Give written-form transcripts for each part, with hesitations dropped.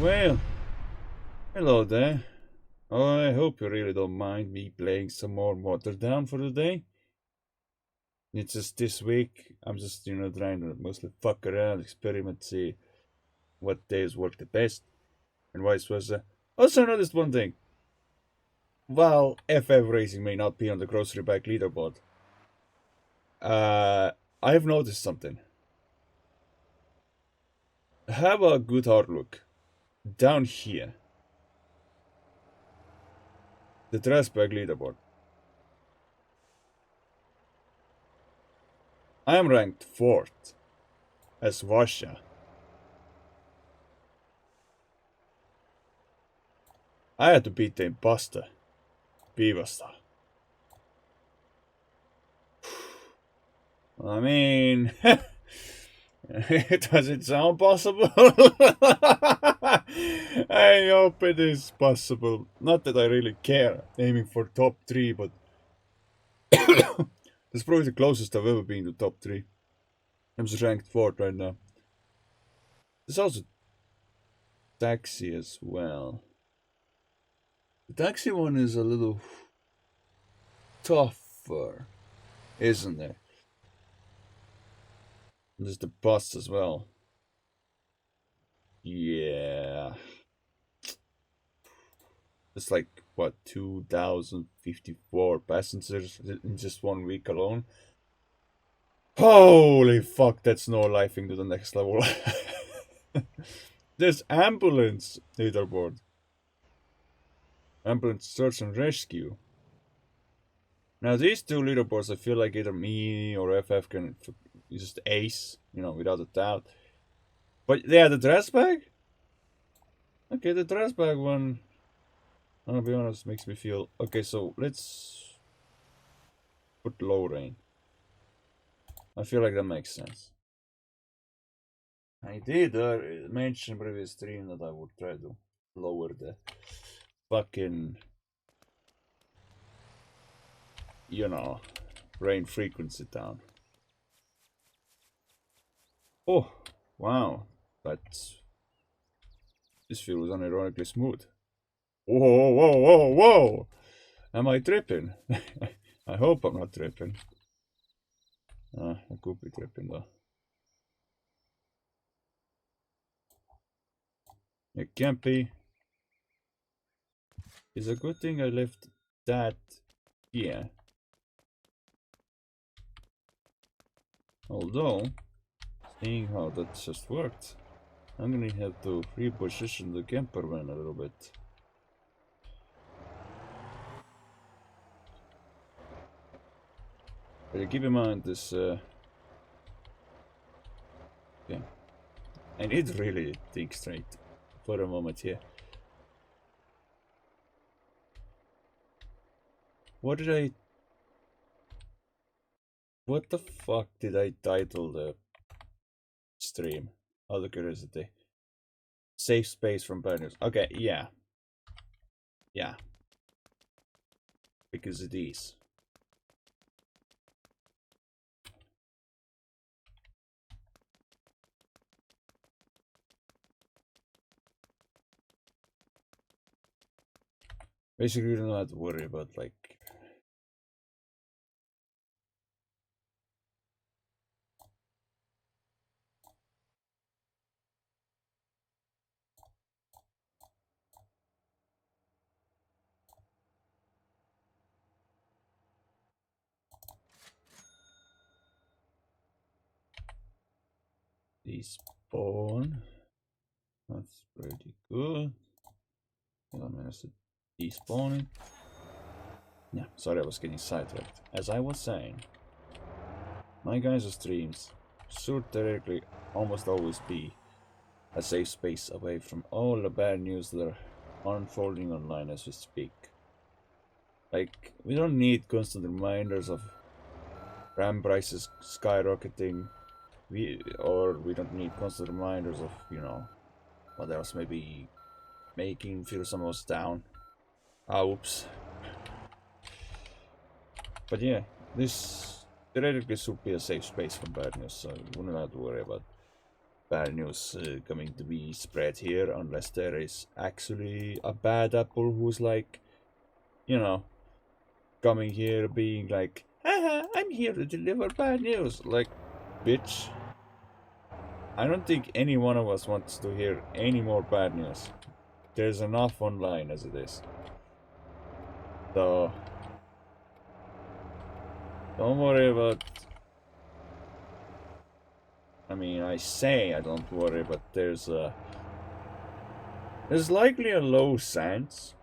Well, hello there. I hope you really don't mind me playing some more Water Down for the day. It's just this week, I'm just, trying to mostly fuck around, experiment, see what days work the best, and vice versa. Also, I noticed one thing. While FF Racing may not be on the grocery bag leaderboard, I've noticed something. Have a good hard look. Down here, the trash bag leaderboard. I am ranked 4th as Vasha. I had to beat the imposter, Bivasta. I mean, does it sound possible? I hope it is possible. Not that I really care, aiming for top 3, but that's probably the closest I've ever been to top 3. I'm just ranked 4th right now. There's also taxi as well. The taxi one is a little tougher, isn't it? There's the bus as well. Yeah. It's like, what, 2,054 passengers in just 1 week alone? Holy fuck, that's no lifing to the next level. There's ambulance leaderboard. Ambulance search and rescue. Now these two leaderboards, I feel like either me or FF can just ace, without a doubt. But yeah, the dress bag? Okay, the dress bag one, I'll be honest, makes me feel... Okay, so let's put low rain. I feel like that makes sense. I did mention previous stream that I would try to lower the fucking, you know, rain frequency down. Oh, wow. That's... This feels unironically smooth. Whoa, whoa, whoa, whoa! Am I tripping? I hope I'm not tripping. I could be tripping though. It can't be. It's a good thing I left that here. Although, seeing how that just worked, I'm gonna have to reposition the camper van a little bit. But keep in mind this, yeah. I need to really think straight for a moment here. What the fuck did I title the stream? Out of curiosity. Safe space from bad news. Okay, yeah. Yeah. Because it is. Basically, you don't have to worry about, like... Despawn. That's pretty good. I managed to despawn it. Yeah, sorry, I was getting sidetracked. As I was saying, my guys' streams should theoretically almost always be a safe space away from all the bad news that are unfolding online as we speak. Like, we don't need constant reminders of RAM prices skyrocketing, or we don't need constant reminders of, you know, what else maybe making feel some of us down. Ah, oops. But yeah, this theoretically should be a safe space from bad news, so you wouldn't have to worry about bad news coming to be spread here unless there is actually a bad apple who's like, you know, coming here being like, haha, I'm here to deliver bad news. Like, bitch. I don't think any one of us wants to hear any more bad news. There's enough online as it is. So, don't worry about... I mean, I say I don't worry, but there's likely a low chance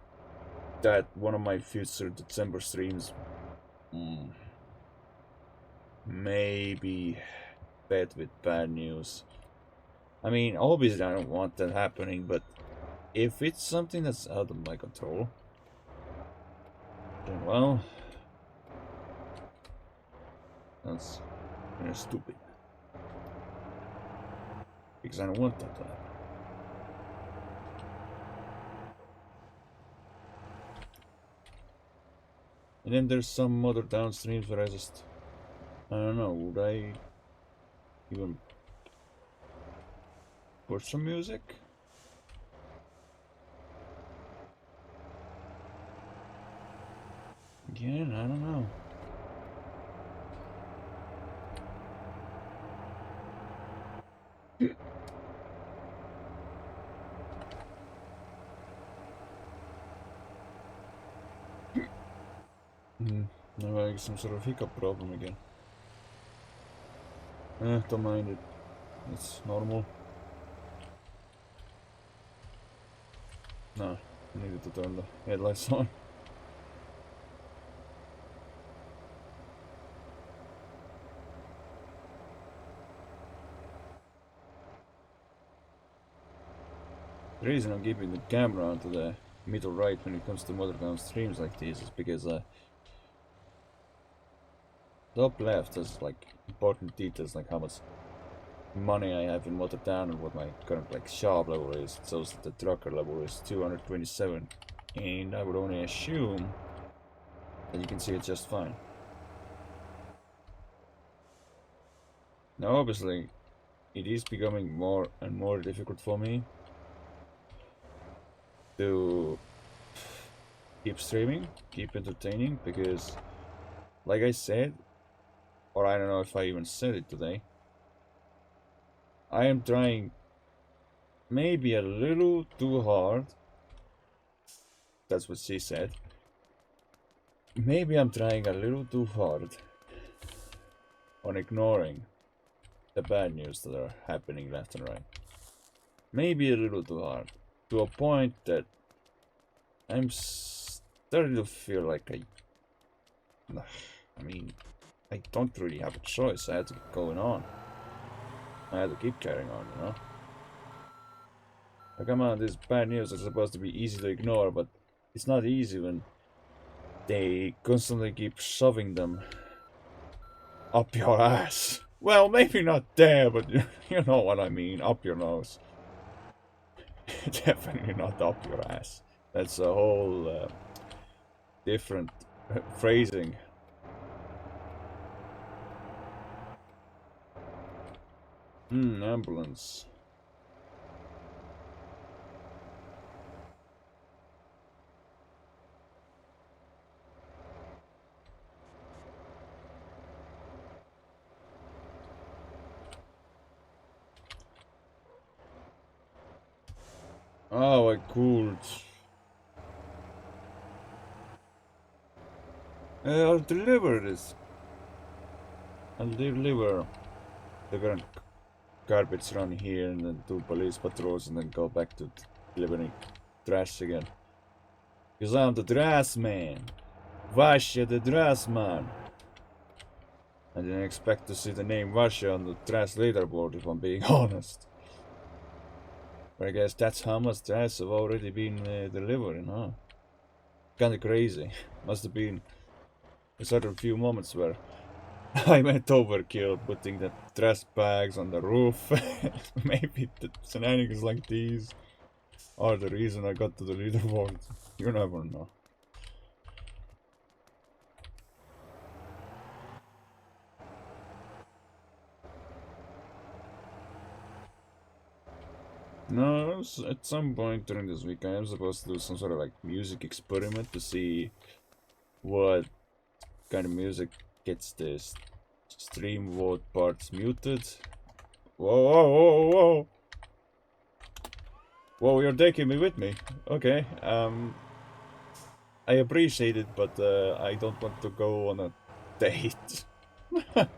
that one of my future December streams may be fed with bad news. I mean, obviously I don't want that happening, but if it's something that's out of my control, then well, that's kind of stupid. Because I don't want that to happen. And then there's some other downstreams where I don't know, would I even put some music? Again, I don't know. Now I have some sort of hiccup problem again. Don't mind it. It's normal. No, I needed to turn the headlights on. The reason I'm keeping the camera onto the middle right when it comes to modern down streams like this is because top left has like important details like how much money I have in watered down and what my current like shop level is. It shows that the trucker level is 227, and I would only assume that you can see it just fine. Now obviously it is becoming more and more difficult for me to keep streaming, keep entertaining, because like I said, or I don't know if I even said it today, I am trying maybe a little too hard. That's what she said. Maybe I'm trying a little too hard on ignoring the bad news that are happening left and right. Maybe a little too hard. To a point that I'm starting to feel like I mean, I don't really have a choice. I have to keep going on. I have to keep carrying on, you know? Like, come on, this bad news is supposed to be easy to ignore, but it's not easy when they constantly keep shoving them up your ass. Well, maybe not there, but you know what I mean. Up your nose. Definitely not up your ass. That's a whole different phrasing. Ambulance. Oh, I could. I'll deliver this. I'll deliver the current garbage run here and then do police patrols and then go back to delivering trash again. Because I'm the trash man. Vasha the trash man. I didn't expect to see the name Vasha on the trash leaderboard if I'm being honest. But I guess that's how much trash have already been delivered, huh? Kinda crazy. Must have been a certain few moments where I went overkill putting the trash bags on the roof. Maybe the shenanigans like these are the reason I got to the leaderboard. You never know. No, at some point during this week I am supposed to do some sort of like music experiment to see what kind of music gets this stream vote parts muted. Whoa, whoa, whoa, whoa! Whoa, you're taking me with me. Okay, I appreciate it, but I don't want to go on a date. The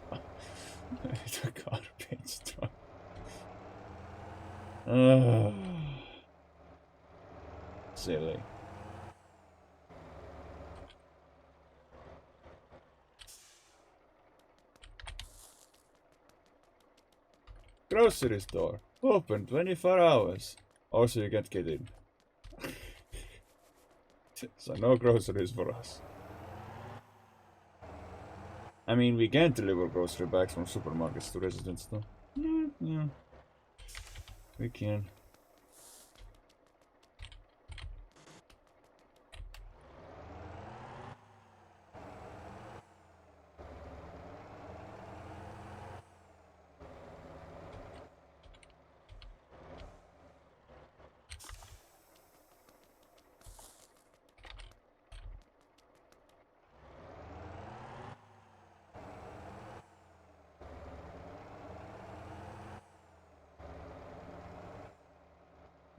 garbage truck. Silly. Grocery store. Open 24 hours. Also, you can't get in. So no groceries for us. I mean, we can deliver grocery bags from supermarkets to residents though. Yeah. We can.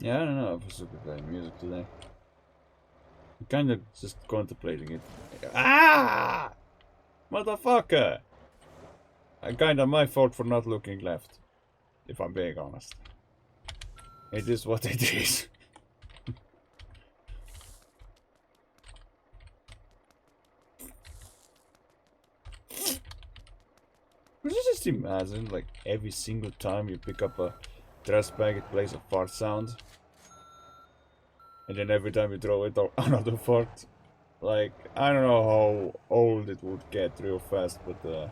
Yeah, I don't know if I should be playing music today. I'm kind of just contemplating it. Ah! Motherfucker! Kinda my fault for not looking left. If I'm being honest. It is what it is. Could you just imagine, like, every single time you pick up a trash bag, it plays a fart sound? And then every time you throw it, another fart? Like, I don't know how old it would get real fast, but,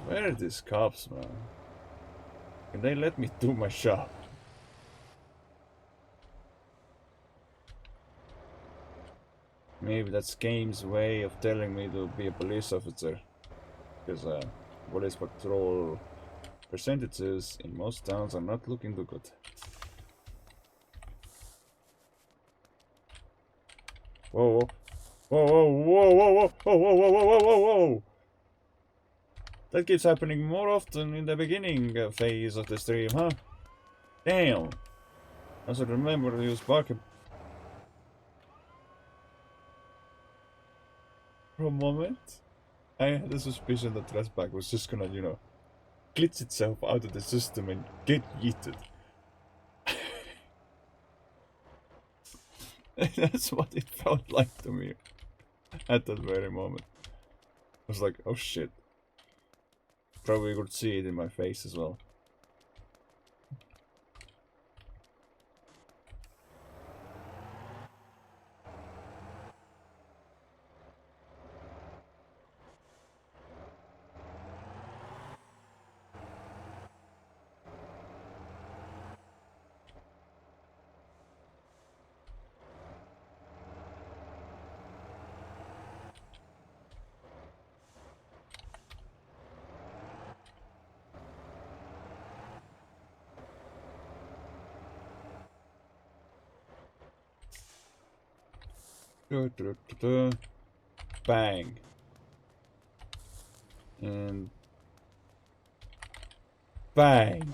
Where are these cops, man? Can they let me do my job? Maybe that's game's way of telling me to be a police officer. Because police patrol percentages in most towns are not looking too good. Whoa, whoa, whoa, whoa, whoa, whoa, whoa, whoa, whoa, whoa, whoa, whoa! That keeps happening more often in the beginning phase of the stream, huh? Damn! I should remember to use parking for a moment. I had a suspicion that Trashback was just gonna, you know, glitch itself out of the system and get yeeted. That's what it felt like to me at that very moment. I was like, oh shit. Probably could see it in my face as well. Bang. And bang.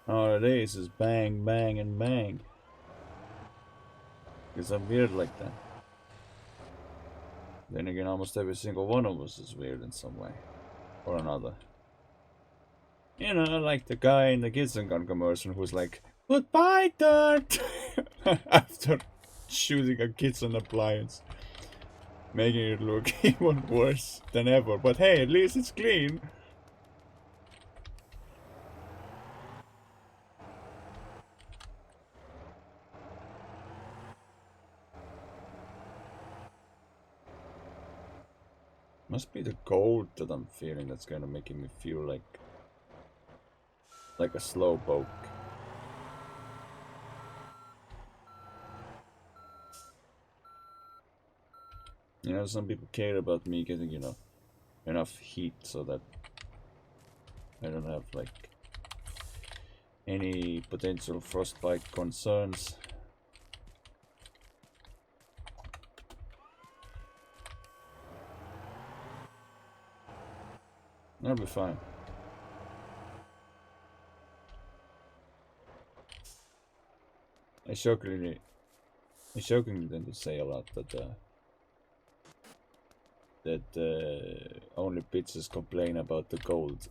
All it is bang, bang, and bang. Because I'm weird like that. Then again, almost every single one of us is weird in some way or another. You know, like the guy in the Gibson gun commercial who's like, "Goodbye, dirt," after shooting a kitchen appliance, making it look even worse than ever. But hey, at least it's clean. Must be the cold that I'm feeling that's kind of making me feel like a slow poke. You know, some people care about me getting, you know, enough heat so that I don't have like any potential frostbite concerns. That'll be fine. I shockingly tend to say a lot that only bitches complain about the cold.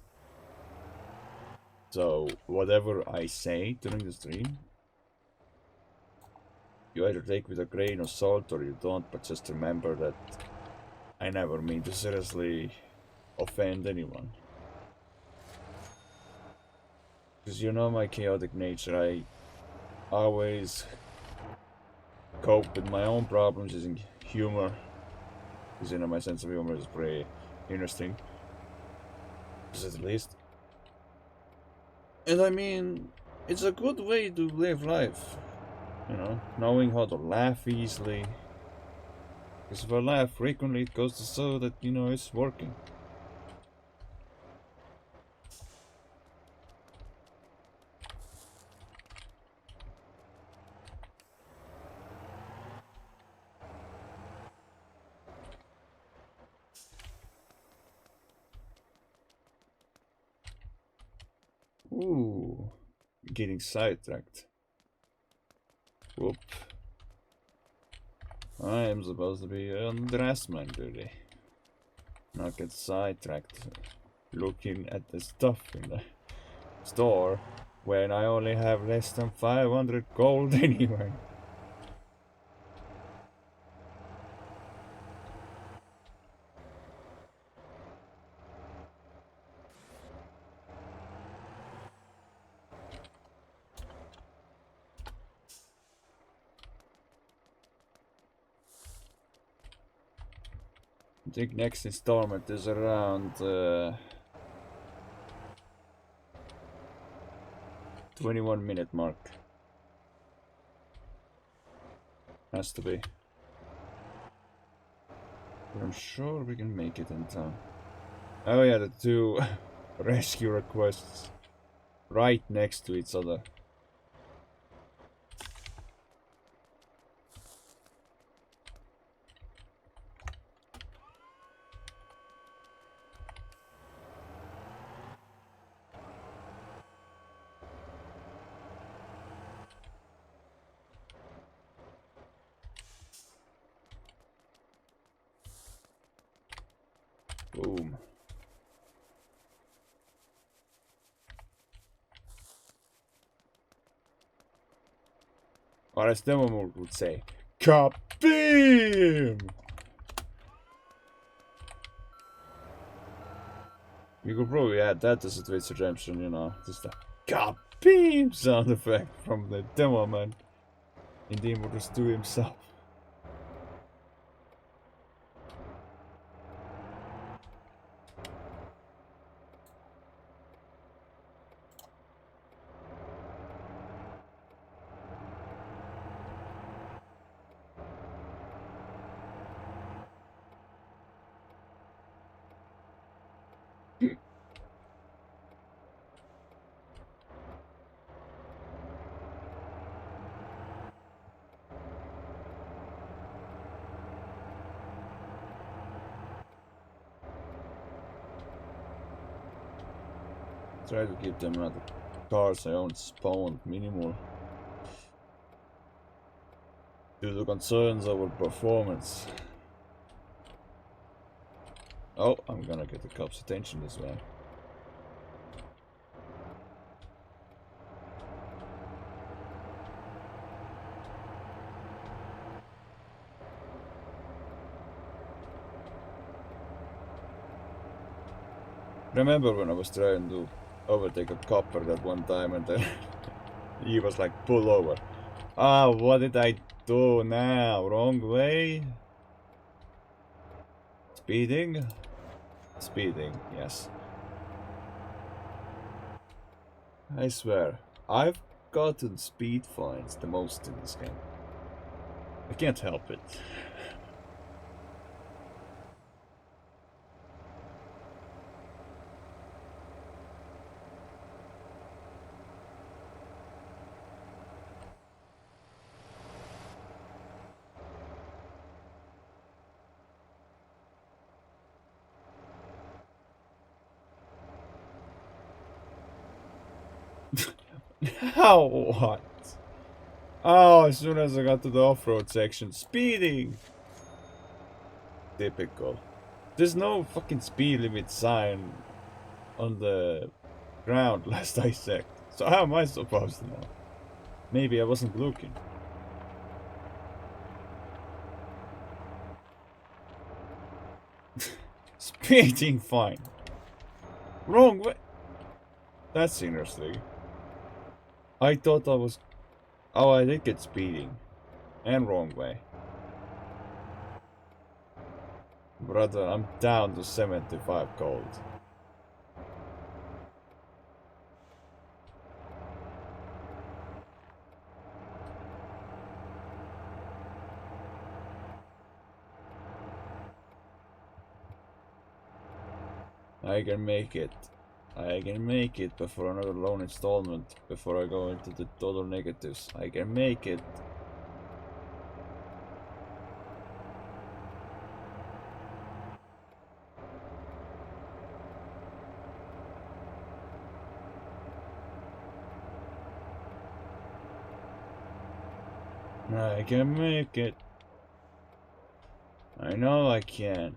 So whatever I say during the stream, you either take with a grain of salt or you don't, but just remember that I never mean to seriously offend anyone. Because you know my chaotic nature, I always cope with my own problems using humor. Because you know my sense of humor is pretty interesting. To say the least. And I mean, it's a good way to live life. You know, knowing how to laugh easily. Because if I laugh frequently, it goes to show that, you know, it's working. Ooh, getting sidetracked. Whoop. I am supposed to be on dressman duty. Not get sidetracked looking at the stuff in the store when I only have less than 500 gold anyway. I think next installment is around 21-minute mark. Has to be. But I'm sure we can make it in time. Oh yeah, the two rescue requests right next to each other. Boom. Or as demo mode would say, Kabim! You could probably add that as a Twitch redemption, you know, just a Kabim sound effect from the demo man in the Immortals 2 himself. Try to keep them at the cars I own spawned minimal due to concerns over performance. Oh, I'm gonna get the cops' attention this way. Remember when I was trying to overtake a copper that one time and then he was like, pull over. Ah, what did I do now? Wrong way? Speeding? Speeding, yes. I swear, I've gotten speed fines the most in this game. I can't help it. How? What? Oh, as soon as I got to the off-road section, speeding! Typical. There's no fucking speed limit sign on the ground last I checked. So how am I supposed to know? Maybe I wasn't looking. Speeding fine. Wrong way. That's interesting. I thought I was... Oh, I did get speeding. And wrong way. Brother, I'm down to 75 gold. I can make it. I can make it before another loan installment, before I go into the total negatives. I can make it. I can make it. I know I can.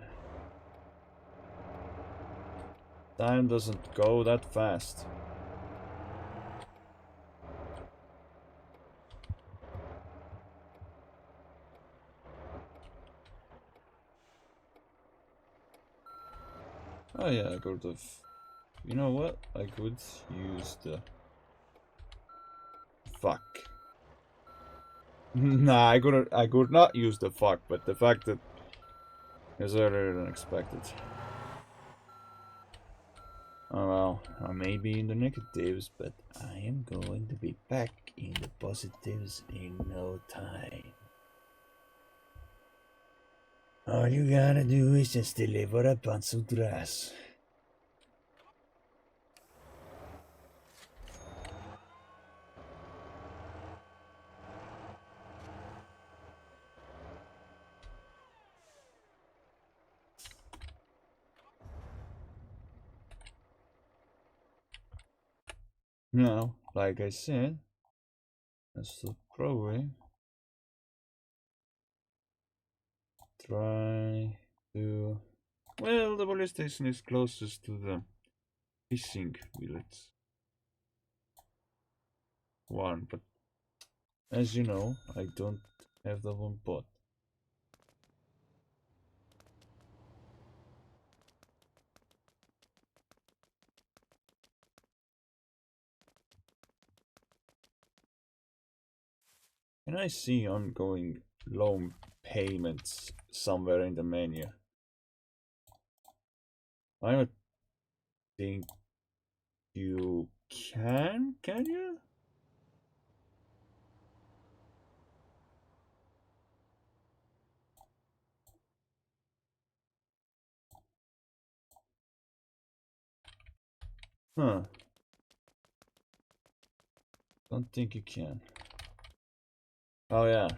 Time doesn't go that fast. Oh yeah, I could have... You know what? I could use the... Fuck. Nah, I could not use the fuck, but the fact that was earlier than expected. Oh well, I may be in the negatives, but I am going to be back in the positives in no time. All you gotta do is just deliver a bunch of grass. Now, like I said, let's probably try to... Well, the police station is closest to the fishing village one, but as you know, I don't have the one pot. Can I see ongoing loan payments somewhere in the menu? I don't think you can you? Huh. Don't think you can. Oh yeah.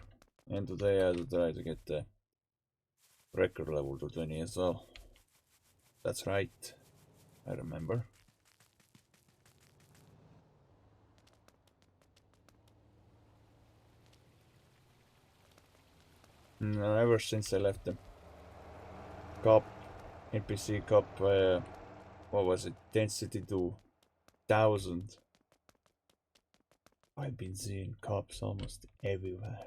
And today I had to try to get the record level to 20 as well. That's right. I remember. Ever since I left the cop, NPC cop, what was it? Density to 1000. I've been seeing cops almost everywhere.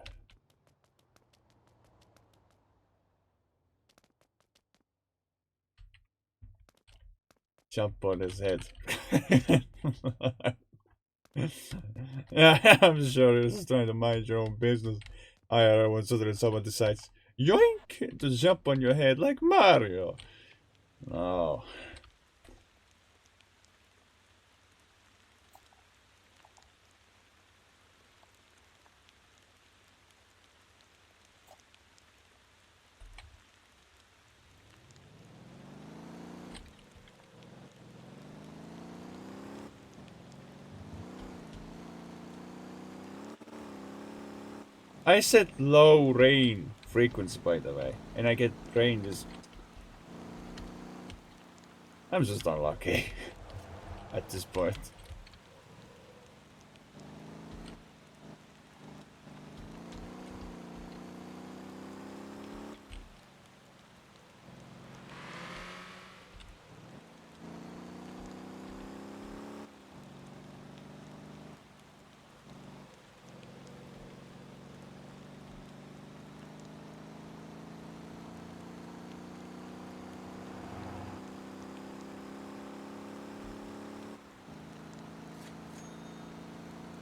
Jump on his head. Yeah, I'm sure he's trying to mind your own business. IRL when suddenly someone decides, yoink, to jump on your head like Mario. Oh. I set low rain frequency, by the way, and I get rain just... I'm just unlucky at this point.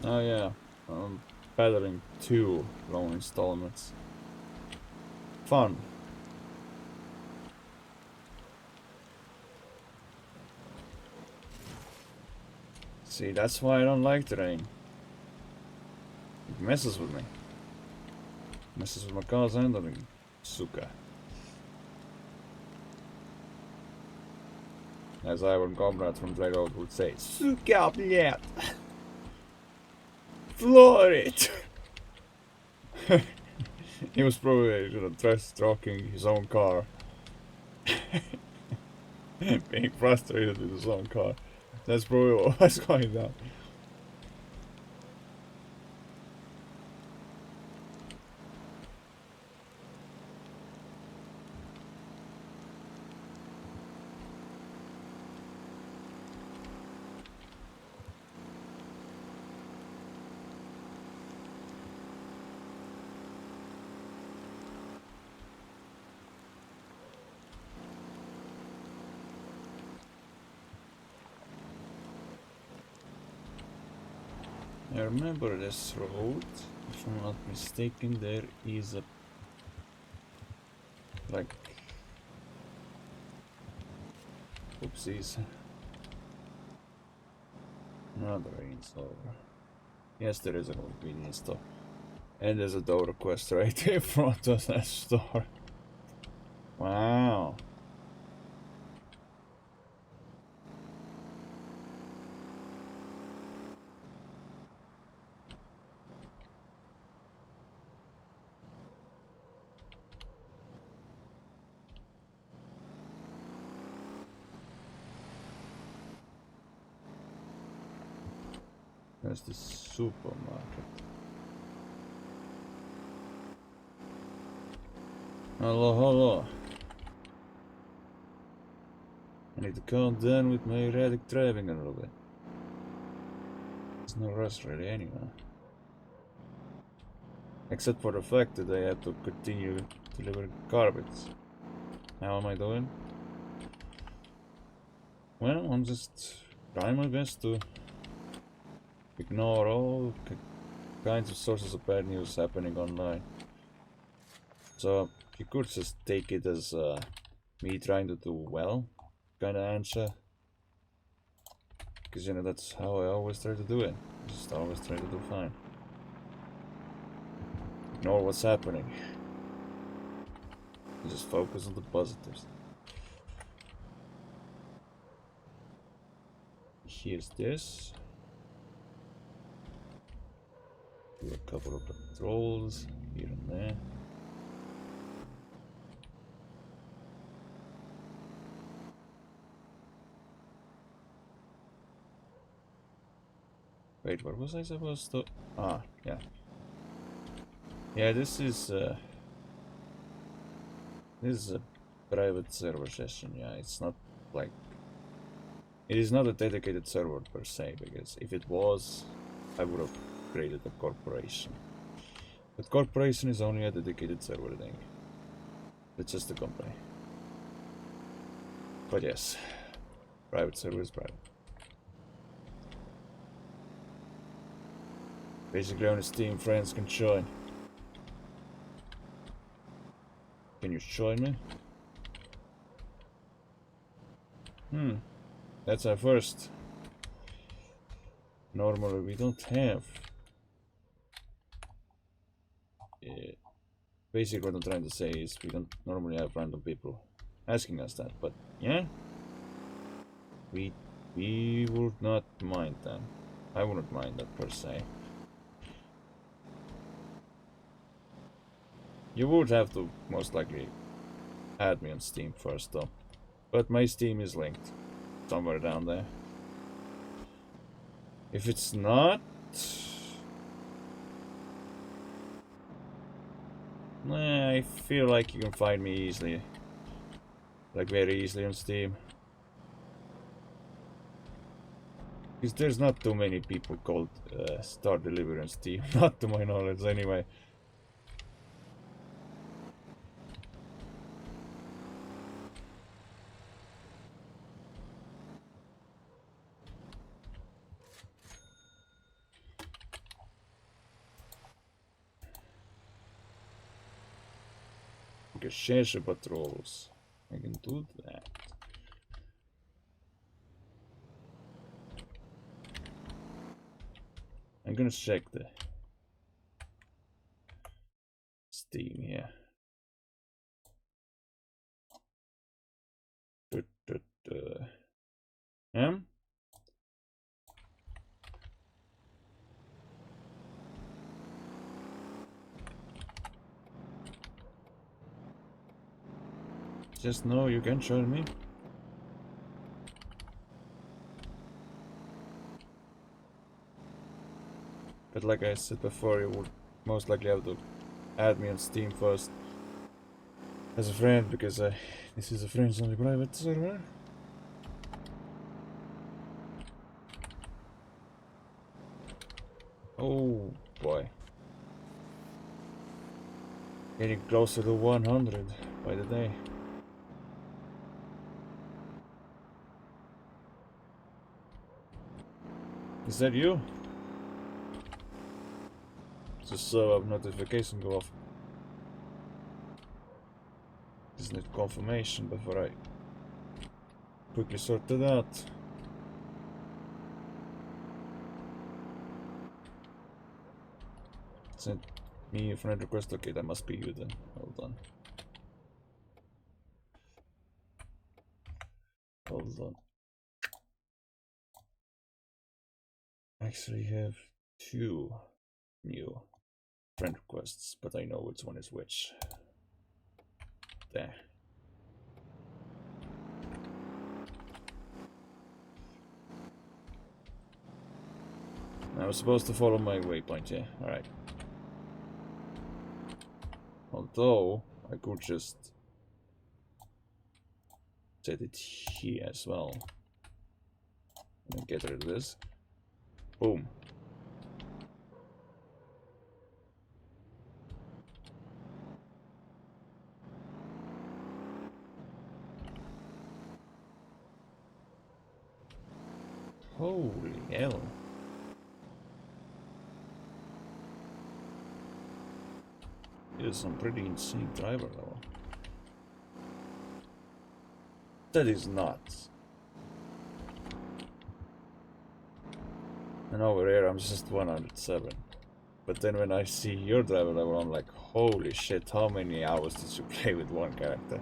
Oh yeah, I'm battling 2 long installments. Fun. See, that's why I don't like the rain. It messes with me. Messes with my car's handling. Suka. As Ivan Comrade from Dragon would say, Suka, блядь! Floor it! He was probably stroking his own car. Being frustrated with his own car. That's probably what was going down. I remember this road. If I'm not mistaken, there is a... like... Oopsies. Another install. Yes, there is a convenience store. And there's a door quest right in front of that store. Wow. There's the supermarket. Hello, hello. I need to calm down with my erratic driving a little bit. There's no rush really anyway. Except for the fact that I have to continue delivering garbage. How am I doing? Well, I'm just trying my best to ignore all kinds of sources of bad news happening online. So you could just take it as me trying to do well kind of answer. Because, you know, that's how I always try to do it. Just always try to do fine. Ignore what's happening. Just focus on the positives. Here's this. Do a couple of patrols here and there. Wait, what was I supposed to... Ah, yeah. Yeah, this is a private server session, yeah, it's not like... It is not a dedicated server per se, because if it was, I would have created a corporation. But corporation is only a dedicated server thing. It's just a company. But yes, private server is private. Basically only Steam friends can join. Can you join me? That's our first. Normally we don't have. Basically what I'm trying to say is we don't normally have random people asking us that, but yeah. We would not mind that. I wouldn't mind that per se. You would have to most likely add me on Steam first though. But my Steam is linked somewhere down there. If it's not... I feel like you can find me easily. Like very easily on Steam. Because there's not too many people called Star Delivery on Steam. Not to my knowledge anyway. Change patrols. I can do that. I'm gonna check the Steam here. Yeah. Just know you can join me. But like I said before, you would most likely have to add me on Steam first as a friend, because this is a friends only private server. Oh boy. Getting closer to 100 by the day. Is that you? Just so a notification go off. Just need confirmation before I quickly sort that out. Sent me a friend request. Okay, that must be you then. Hold on. Hold on. Actually have 2 new friend requests, but I know which one is which. There. I was supposed to follow my waypoint, yeah, alright. Although, I could just set it here as well. And get rid of this. Boom. Holy hell. It is some pretty insane driver level. That is nuts. And over here I'm just 107. But then when I see your driver level, I'm like, holy shit, how many hours did you play with one character?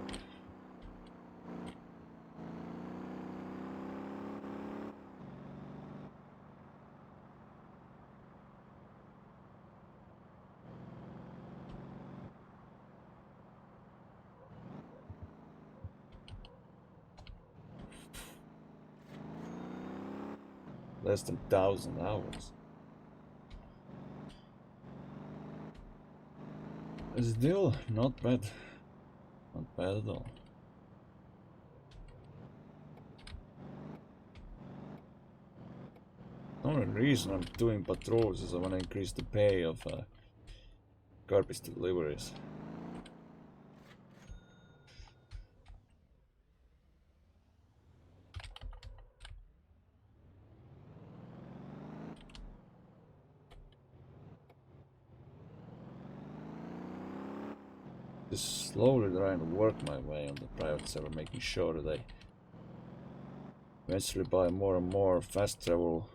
Less than 1,000 hours. Still not bad. Not bad at all. The only reason I'm doing patrols is I want to increase the pay of garbage deliveries. Just slowly trying to work my way on the private server, making sure that I eventually buy more and more fast travel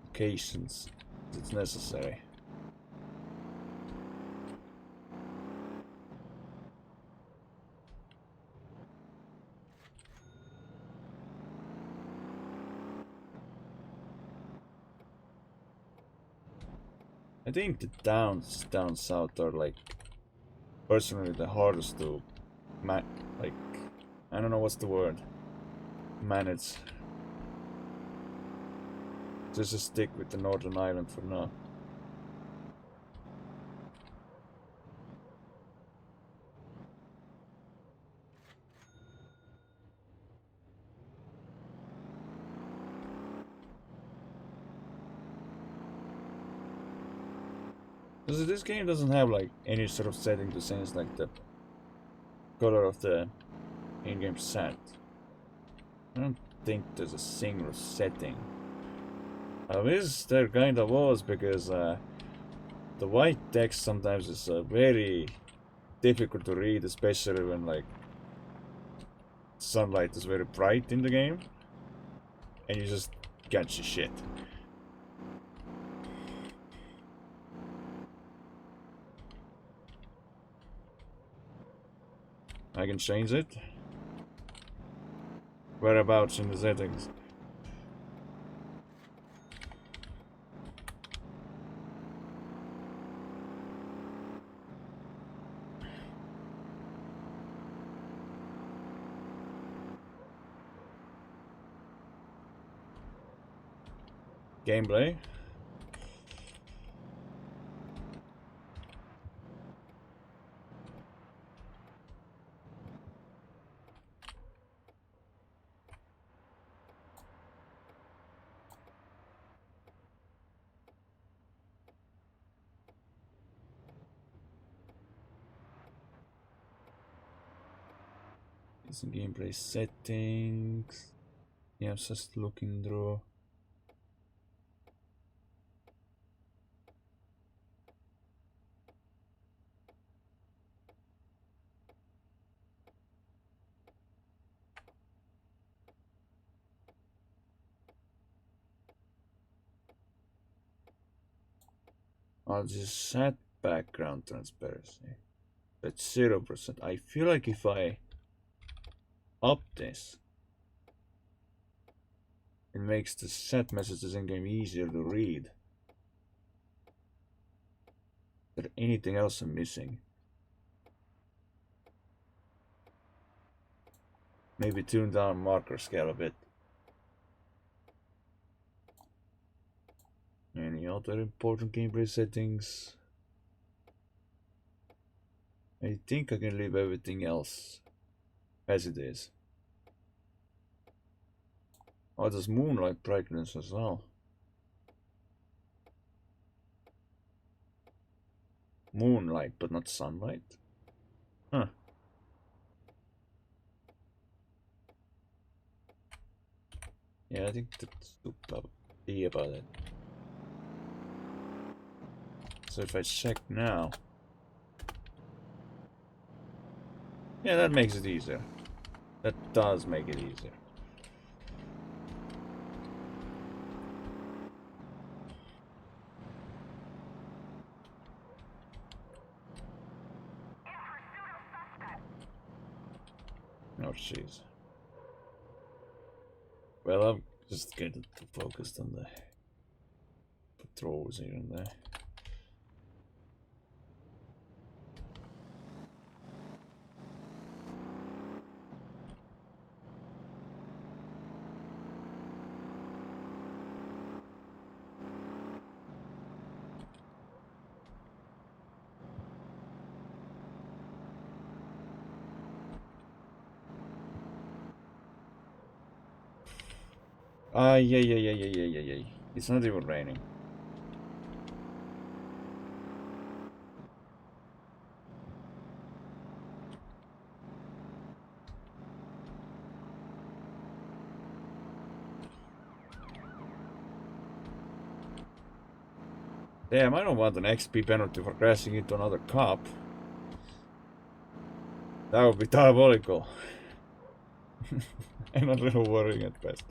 locations as it's necessary. I think the towns down south are like personally the hardest to like, I don't know what's the word, manage. Just stick with the northern island for now. Because this game doesn't have like any sort of setting to change like the color of the in-game set. I don't think there's a single setting. I wish there kinda was, because the white text sometimes is very difficult to read, especially when like sunlight is very bright in the game and you just can't see shit. I can change it. Whereabouts in the settings? Gameplay. Some gameplay settings. Yeah, I'm just looking through. I'll just set background transparency. That's 0%. I feel like if I up this, it makes the set messages in game easier to read. Is there anything else I'm missing? Maybe tune down marker scale a bit. Any other important gameplay settings? I think I can leave everything else as it is. Oh, there's moonlight brightness as well. Moonlight, but not sunlight? Huh. Yeah, I think that's be about it. So if I check now... Yeah, that makes it easier. That does make it easier. Oh, jeez. Well, I'm just getting too focused on the patrols here and there. Yeah. It's not even raining. Damn, I don't want an XP penalty for crashing into another cop. That would be diabolical. I'm not really worrying at best.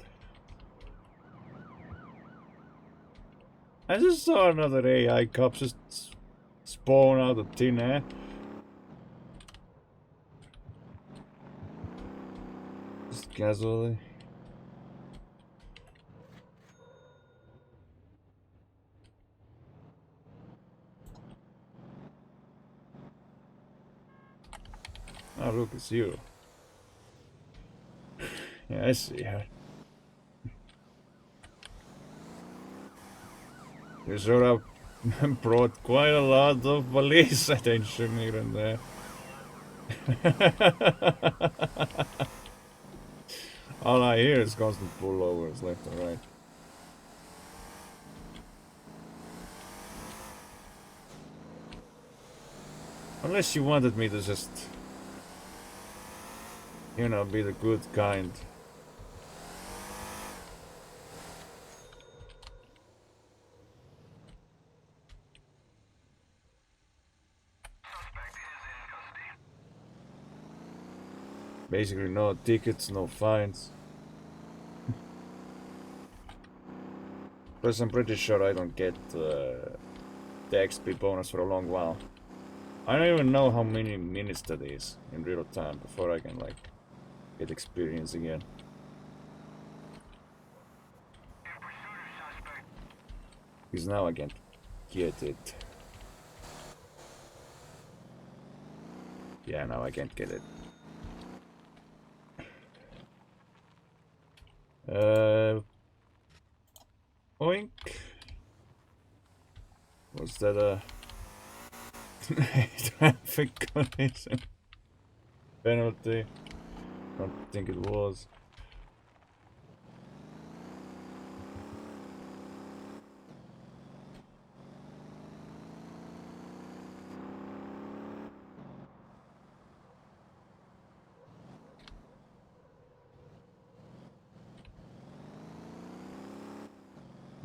I just saw another AI cop just spawn out of thin air. Just casually. Oh, look, it's you. Yeah, I see her. You sure have brought quite a lot of police attention here and there. All I hear is constant pullovers left and right. Unless you wanted me to just, you know, be the good kind. Basically no tickets, no fines. Plus I'm pretty sure I don't get the XP bonus for a long while. I don't even know how many minutes that is in real time before I can like get experience again. Because now I can't get it. Yeah, now I can't get it. Oink. Was that a traffic collision penalty? Don't think it was.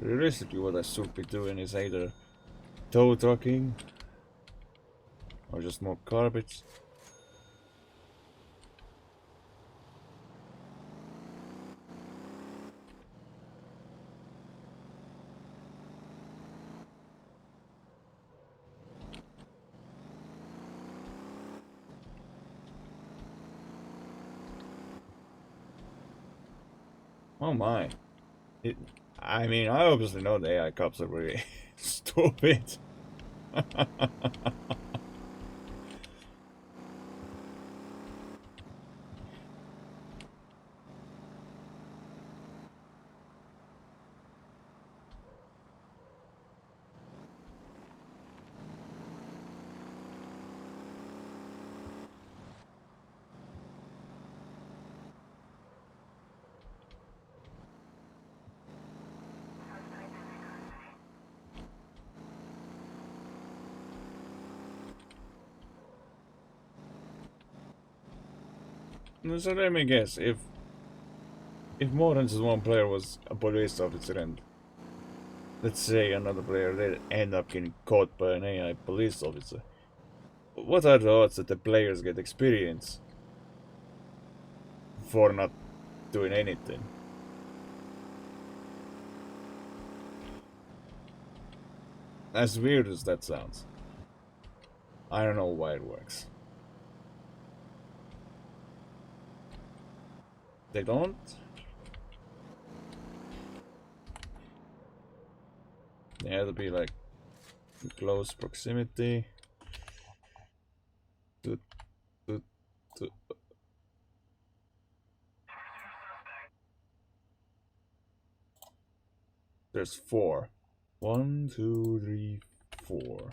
Realistically, what I should be doing is either tow trucking or just more garbage. Oh my. It, I mean, I obviously know the AI cops are really stupid. So let me guess, if more than just one player was a police officer and let's say another player they end up getting caught by an AI police officer, what are the odds that the players get experience for not doing anything? As weird as that sounds, I don't know why it works. They don't? They have to be like in close proximity. To, to, to. There's four. One, two, three, four.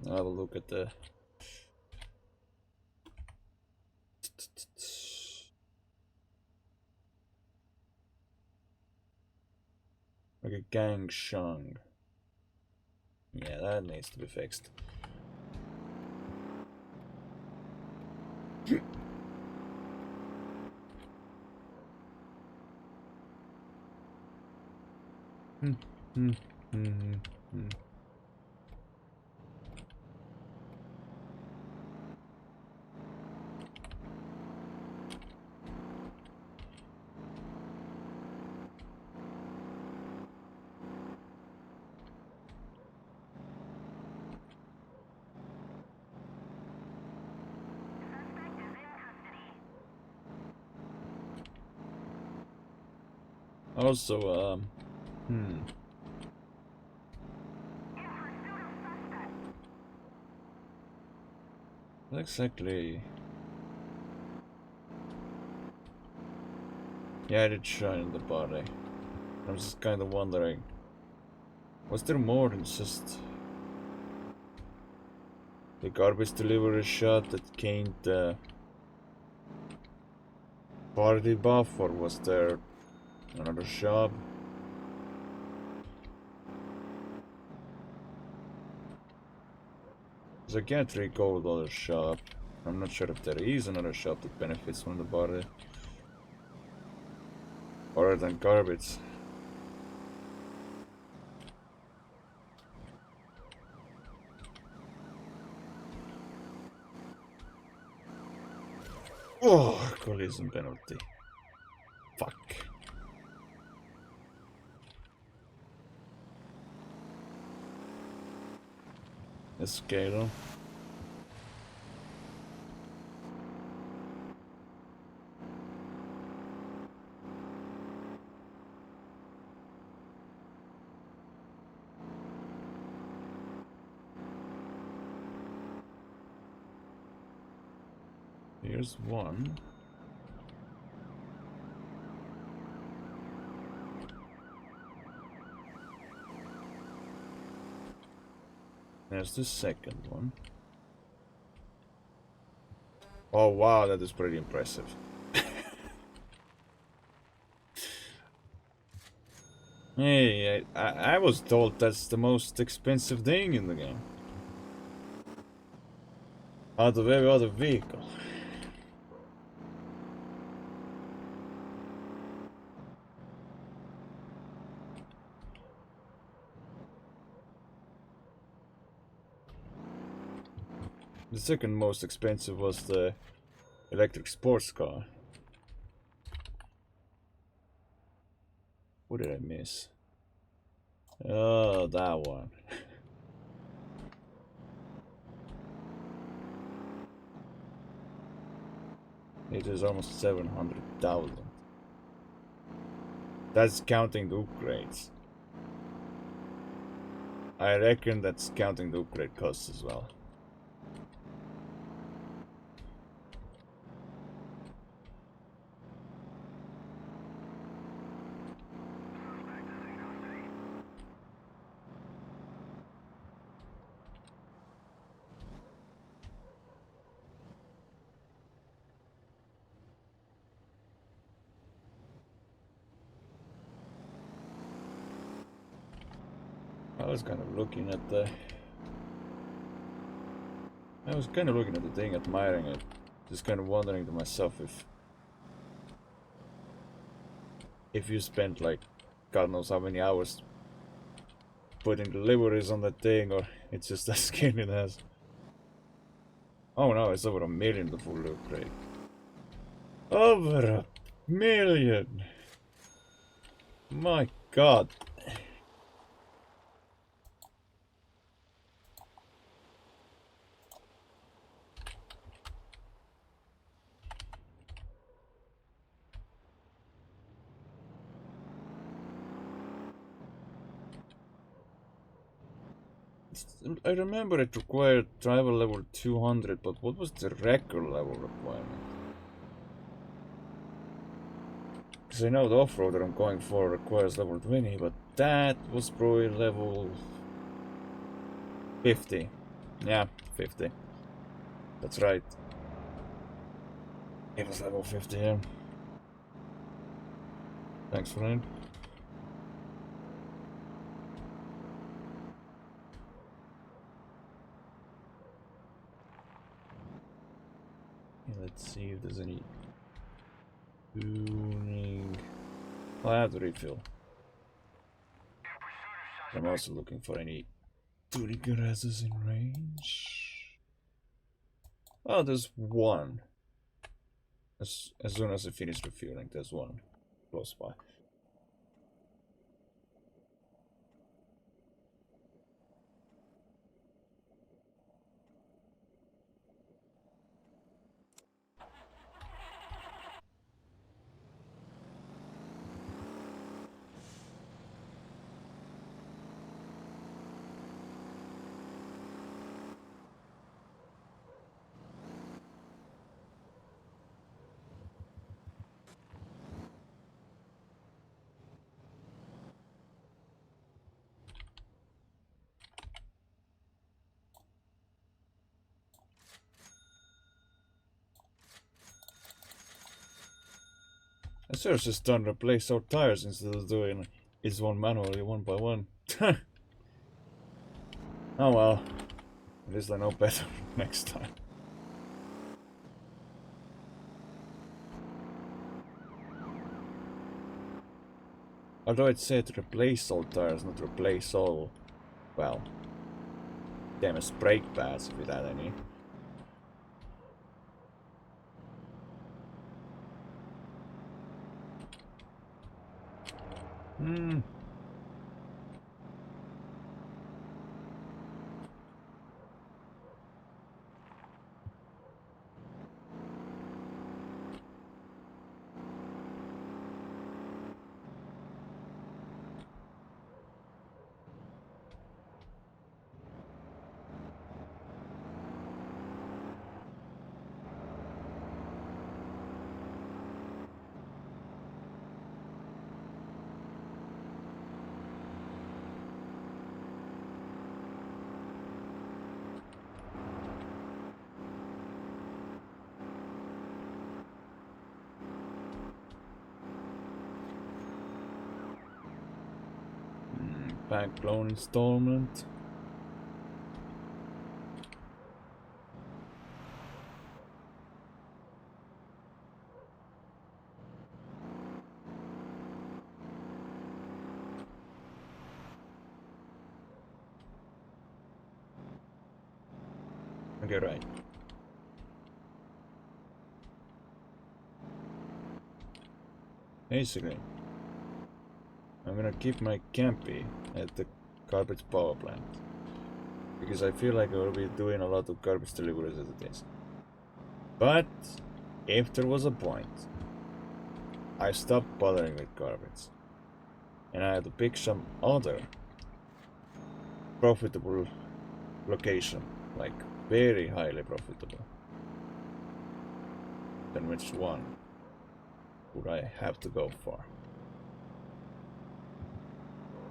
I'll have a look at the like a gang shung. Yeah, that needs to be fixed. Also, what exactly? Yeah, I did shine in the body. I was just kind of wondering, was there more than just the garbage delivery shot that gained the party buff, or was there another shop? Because I can't recall the other shop. I'm not sure if there is another shop that benefits from the body. Other than garbage. Oh, collision penalty. Fuck. Escalo. Here's one. There's the second one. Oh wow, that is pretty impressive. Hey, I was told that's the most expensive thing in the game. Out of every other vehicle. The second most expensive was the electric sports car. What did I miss? Oh, that one. It is almost 700,000. That's counting the upgrades. I reckon that's counting the upgrade costs as well. I was kind of looking at the thing, admiring it. Just kind of wondering to myself if you spent like God knows how many hours putting deliveries on that thing, or it's just a skin it has. Oh no, it's over 1 million the full upgrade. Over 1 million! My God. I remember it required driver level 200, but what was the record level requirement? Because I know the off-roader I'm going for requires level 20, but that was probably level 50. Yeah, 50. That's right. It was level 50, yeah. Thanks, friend. Let's see if there's any tuning. Oh, I have to refill. I'm also looking for any tuning garages in range. Oh, there's one. As soon as I finish refueling, there's one close by. I should have just done replace our tires instead of doing each one manually, one by one. Oh well. At least I know better next time. Although it said replace all tires, not replace all, well, damaged brake pads if it had any. Bank loan installment. Okay, right. Basically, I'm gonna keep my campy at the garbage power plant. Because I feel like I will be doing a lot of garbage deliveries as it is. But, if there was a point, I stopped bothering with garbage. And I had to pick some other profitable location. Like, very highly profitable. Then which one would I have to go for?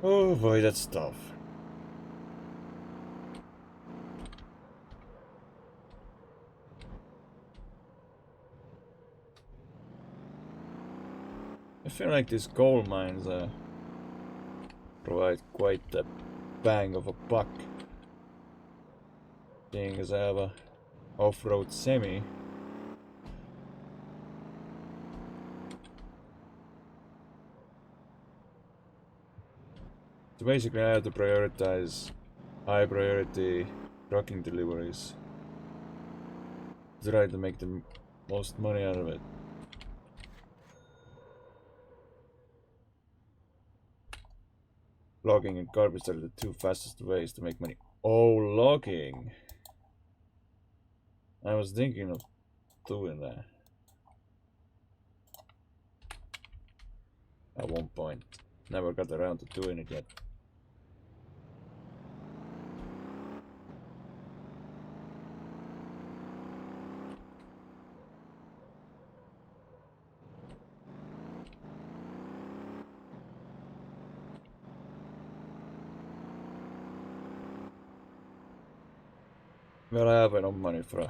Oh boy, that's tough. I feel like these coal mines provide quite a bang of a buck. Seeing as I have a off-road semi. So basically I have to prioritize high priority trucking deliveries to try to make the most money out of it. Logging and garbage are the two fastest ways to make money. Oh, logging! I was thinking of doing that at one point. Never got around to doing it yet. Well, I have enough money for a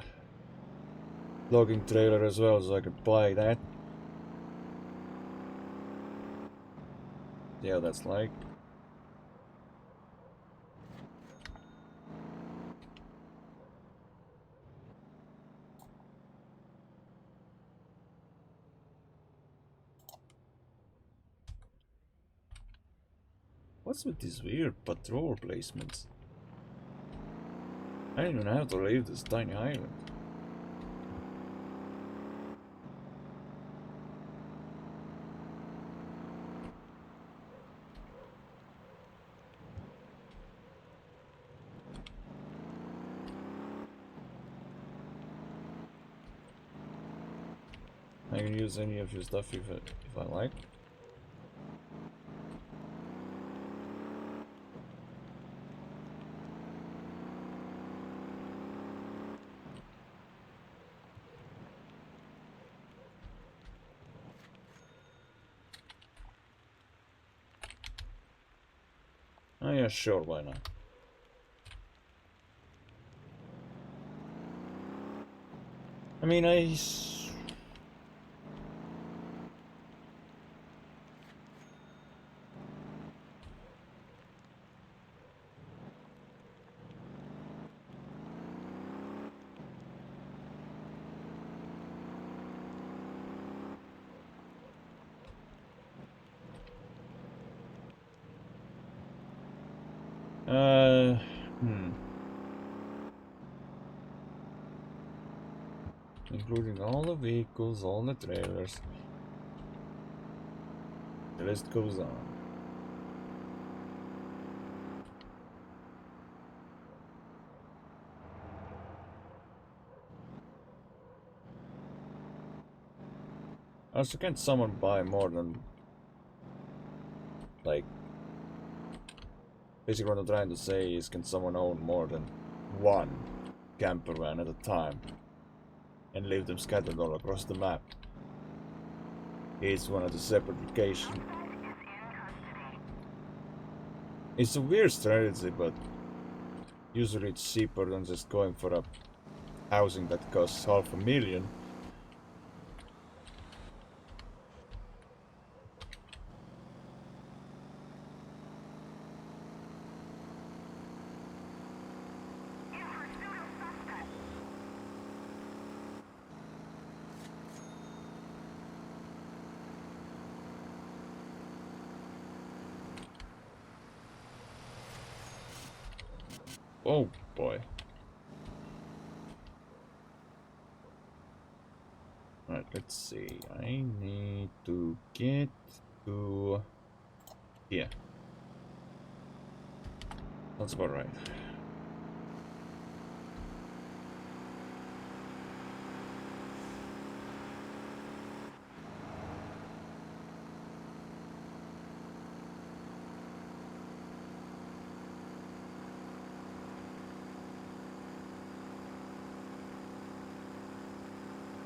logging trailer as well, so I could buy that. See how that's like. What's with these weird patrol placements? I don't even have to leave this tiny island. I can use any of your stuff if I like. Oh yeah, sure, why not? I mean, including all the vehicles, all the trailers. The list goes on. Also, can't someone buy more than, like, basically what I'm trying to say is, can someone own more than one camper van at a time and leave them scattered all across the map? Each one at a separate location. It's a weird strategy, but usually it's cheaper than just going for a housing that costs $500,000. Oh boy. Right. let's see. I need to get to here. That's about right.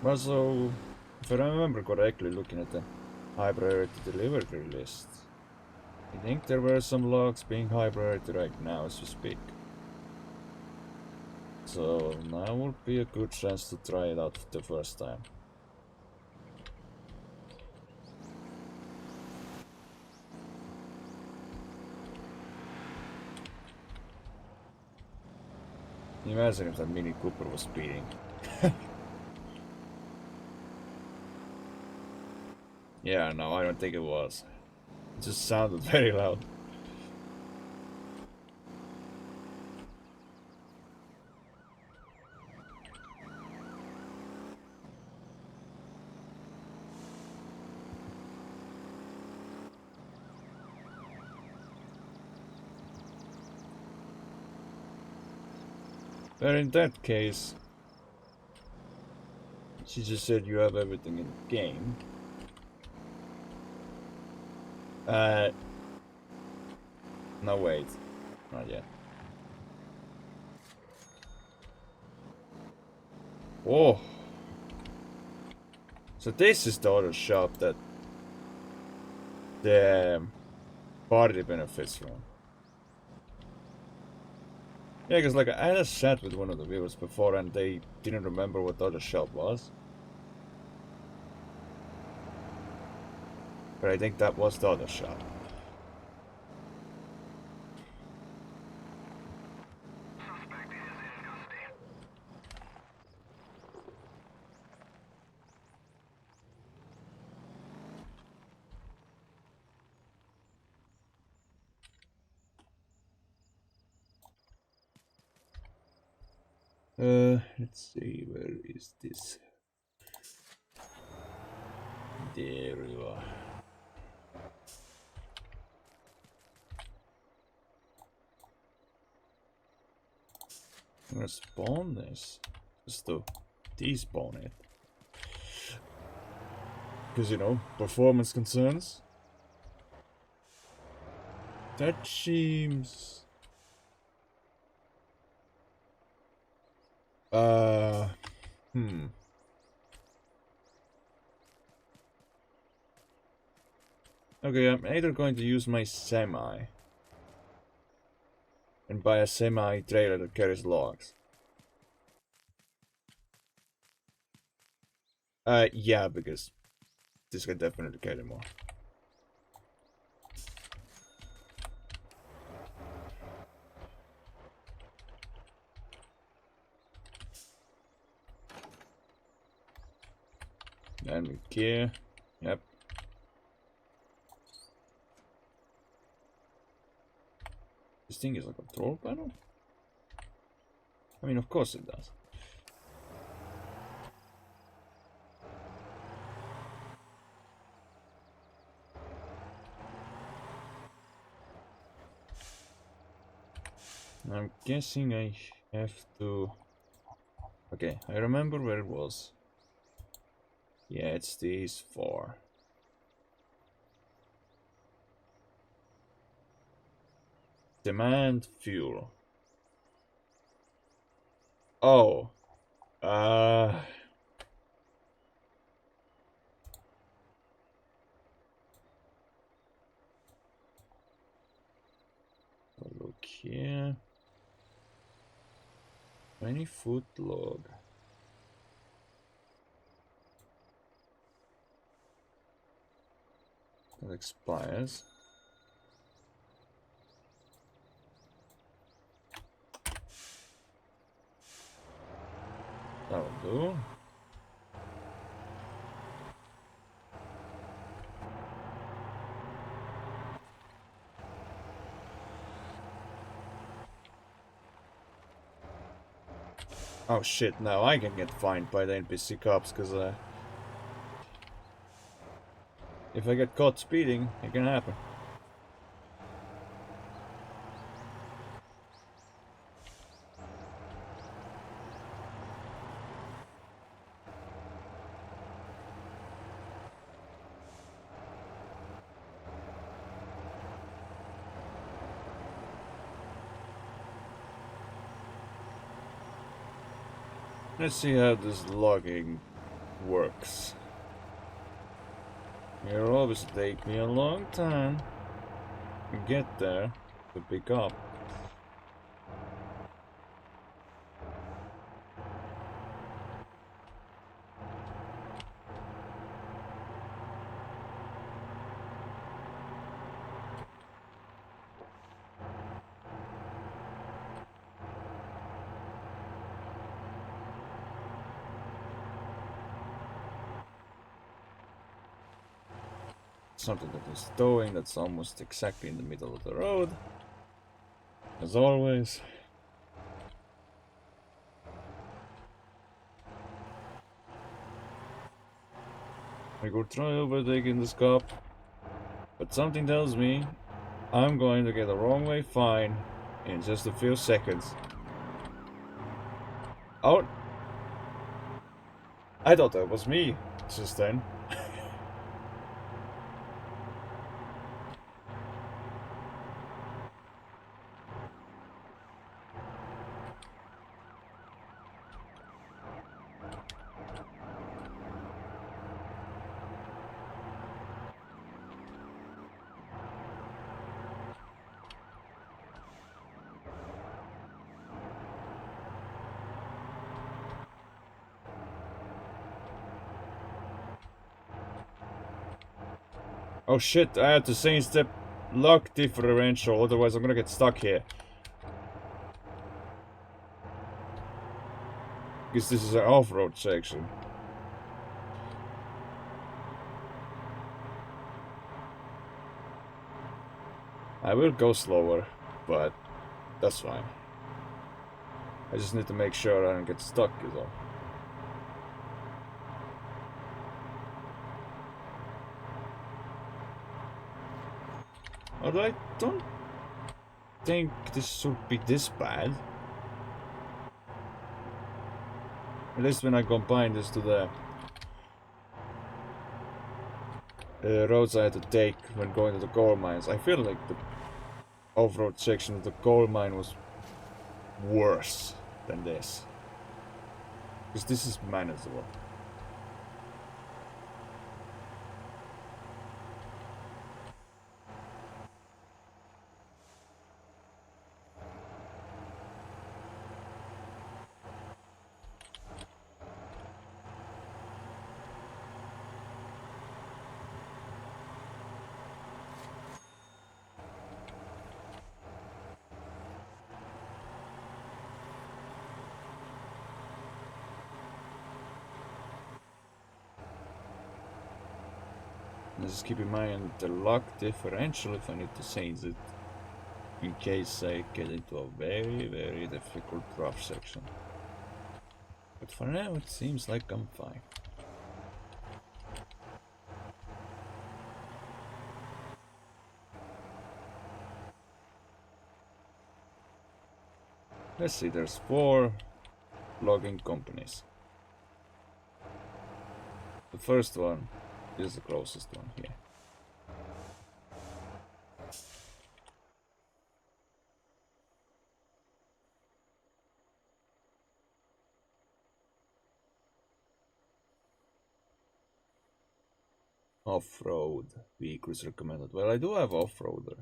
Also, if I remember correctly, looking at the high priority delivery list, I think there were some logs being high priority right now as we speak. So now would be a good chance to try it out the first time. Imagine if that Mini Cooper was speeding. Yeah, no, I don't think it was. It just sounded very loud. But in that case, she just said you have everything in the game. No wait, not yet. Whoa! So this is the auto shop that the party benefits from. Yeah, because like I had a chat with one of the viewers before and they didn't remember what the other shop was. But I think that was the other shop. Let's see, where is this? There you are. I'm gonna spawn this just to despawn it. Because, you know, performance concerns. That seems... Hmm. Okay, I'm either going to use my semi and buy a semi trailer that carries logs. Yeah, because this can definitely carry more. And gear, yep. This thing is a control panel? I mean, of course it does. I'm guessing I have to... Okay, I remember where it was. Yeah, it's these four. Demand fuel. Oh. Look here. 20-foot log. That expires. That'll do. Oh shit, now I can get fined by the NPC cops because If I get caught speeding, it can happen. Let's see how this logging works. It'll obviously take me a long time to get there to pick up. Something that is towing that's almost exactly in the middle of the road. As always. I could try overtaking this cop, but something tells me I'm going to get a wrong way fine in just a few seconds. Oh! I thought that was me just then. Oh shit, I have to change the lock differential, otherwise I'm gonna get stuck here. Because this is an off-road section. I will go slower, but that's fine. I just need to make sure I don't get stuck is all. Although I don't think this should be this bad. At least when I combine this to the roads I had to take when going to the coal mines, I feel like the off-road section of the coal mine was worse than this. Because this is manageable. Just keep in mind the lock differential if I need to change it in case I get into a very, very difficult rough section. But for now it seems like I'm fine. Let's see, there's 4 logging companies. The first one is the closest one here. Off-road vehicles recommended. Well, I do have off-roader.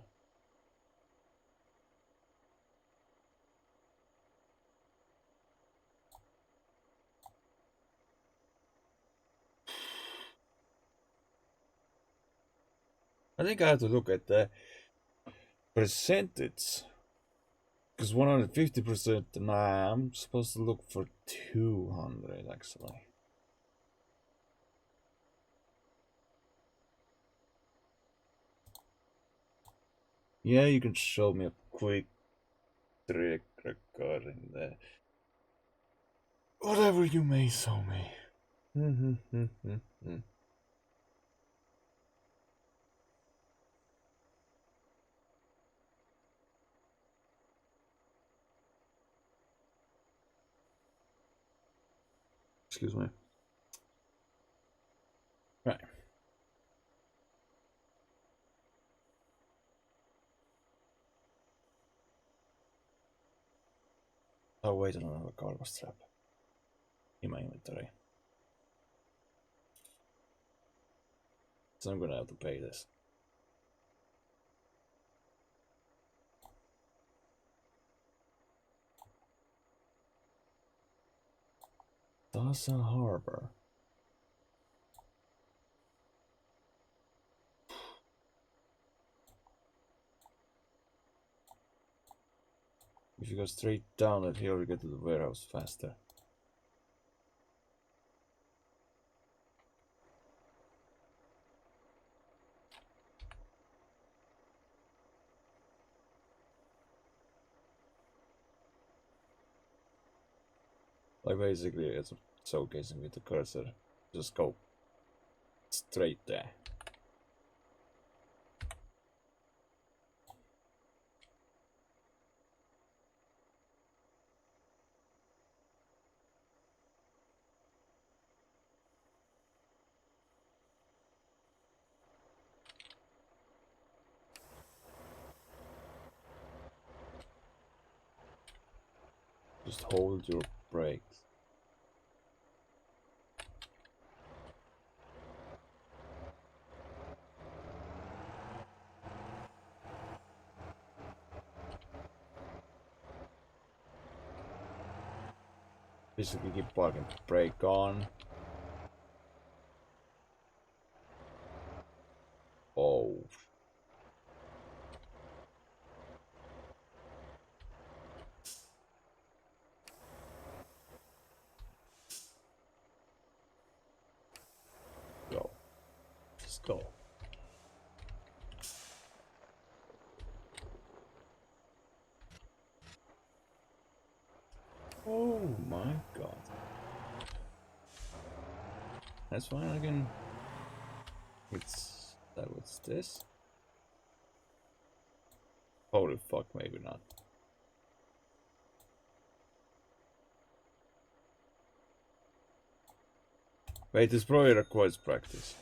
I think I have to look at the percentage. Because 150%, nah, I'm supposed to look for 200 actually. Yeah, you can show me a quick trick regarding that. Whatever you may show me. Excuse me. Right. Oh wait, I don't have a cargo strap in my inventory. So I'm gonna have to pay this. Dawson Harbor. If you go straight down that hill, you get to the warehouse faster. Like basically, it's showcasing with the cursor. Just go straight there. Just hold your brakes. Basically keep parking, brake on. Oh. Go. Just go. Oh my god. That's fine, I can... It's... What's this? Holy fuck, maybe not. Wait, this probably requires practice.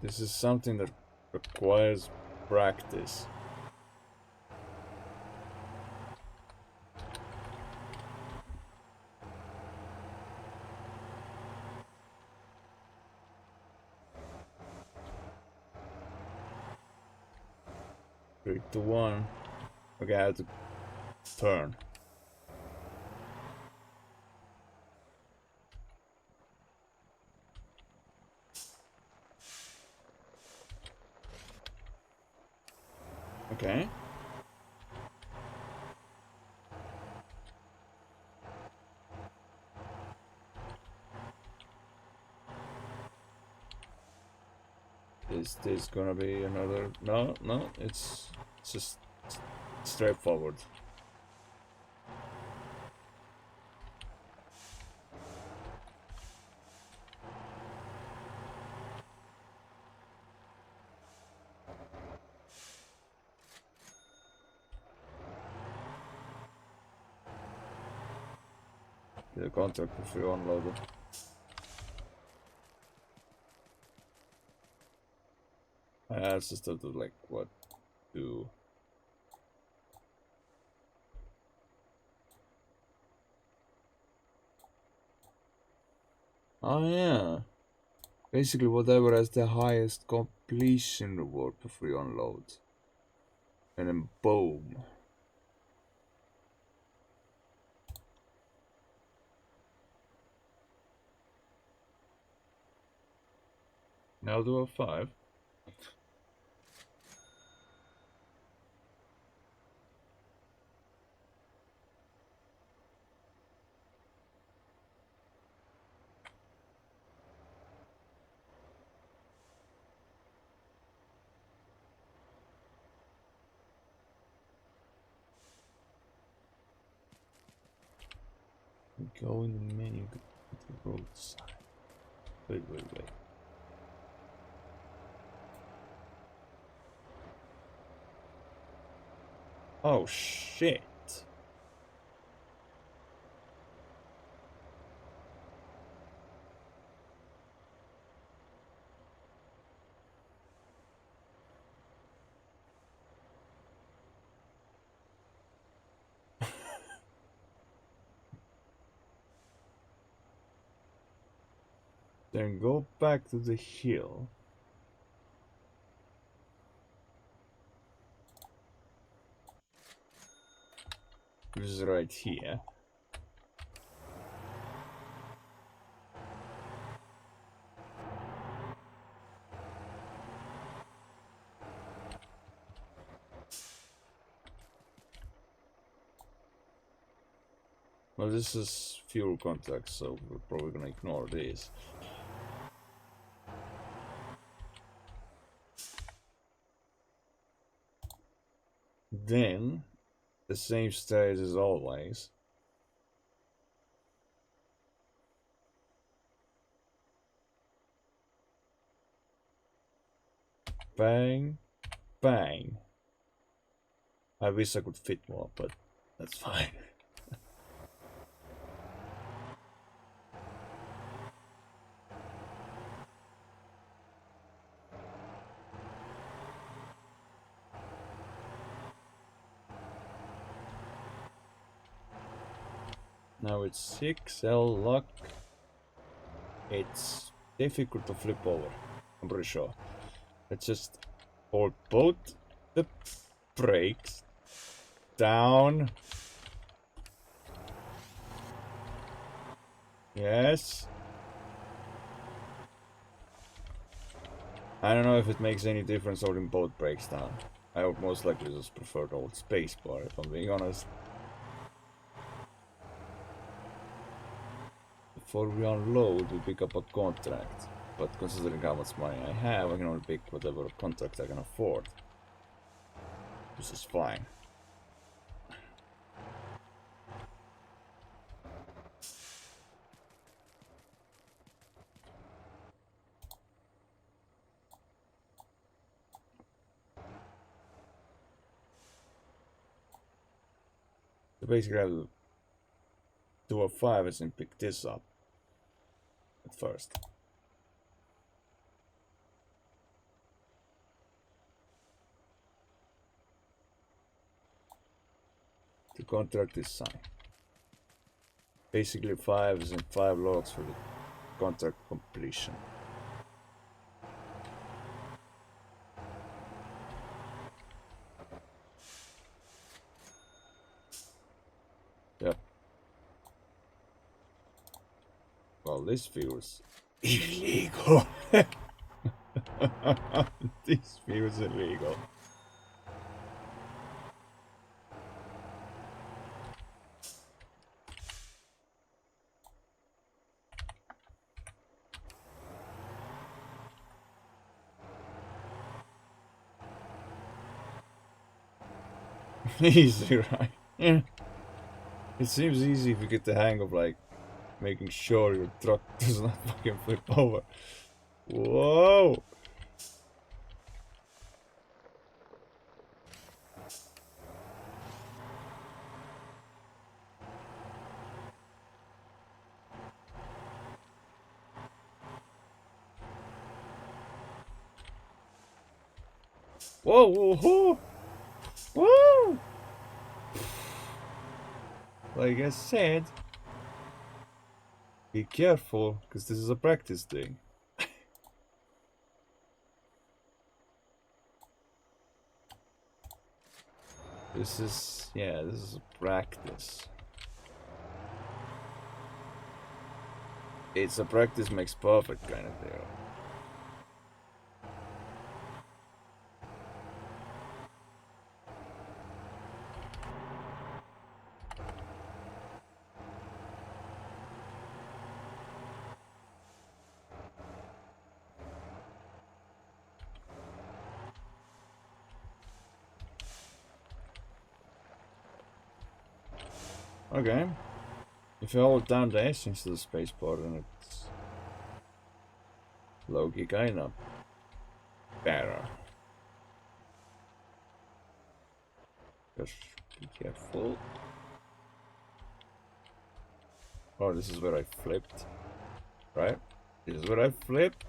This is something that requires practice. Three to one. Okay, I have to turn. Okay. Is this gonna be another... No, no, it's just straightforward. The contract if we unload it. I just have to like what do. Oh yeah. Basically whatever has the highest completion reward before you unload. And then boom. Now do a 5. Go in the menu to the road side. Wait. Oh shit. Then go back to the hill. Which is right here. Well, this is fuel contact, so we're probably gonna ignore this. Then, the same stage as always. Bang, bang. I wish I could fit more, but that's fine. Now it's 6L lock. It's difficult to flip over, I'm pretty sure. Let's just hold both the brakes down. Yes. I don't know if it makes any difference holding both brakes down. I would most likely just prefer the old space bar, if I'm being honest. Before we unload, we pick up a contract. But considering how much money I have, I can only pick whatever contract I can afford. This is fine. So basically I have to do a 5 and pick this up at first. The contract is signed. Basically 5 and 5 logs for the contract completion. Yep. Well, this feels illegal. This feels illegal. Easy, right? Yeah. It seems easy if you get the hang of like making sure your truck does not fucking flip over. Whoa! Whoa! Whoa! Whoa! Woo! Like I said, be careful, because this is a practice thing. This is a practice. It's a practice makes perfect kind of deal. Okay. If you hold down the S instead of the spacebar, then it's low-key kinda better. Just be careful. Oh, this is where I flipped. Right? This is where I flipped.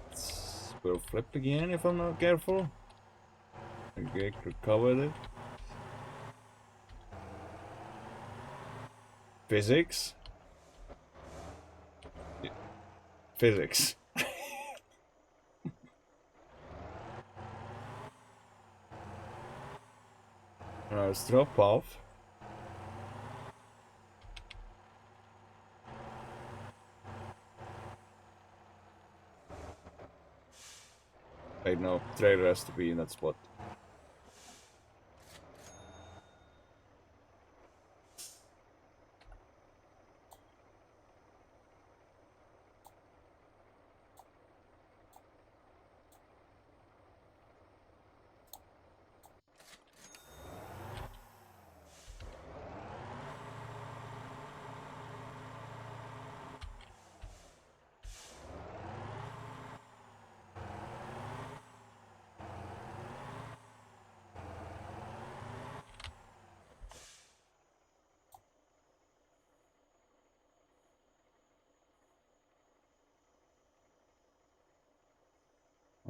We'll flip again if I'm not careful. Okay, recovered it. Physics. Physics. Let's drop off. Wait, no, trailer has to be in that spot.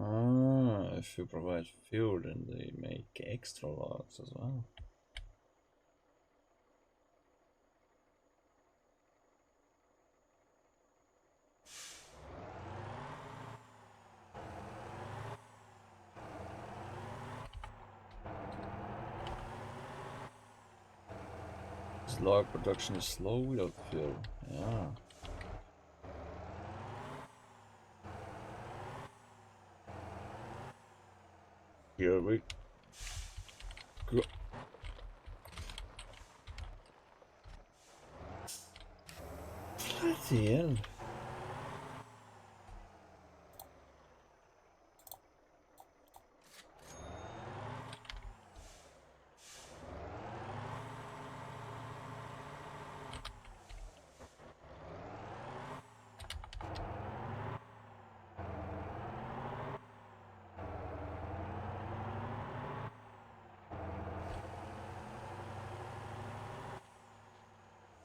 Ah, if you provide fuel, then they make extra logs as well. This log production is slow without fuel. Yeah. Here we go. Bloody hell.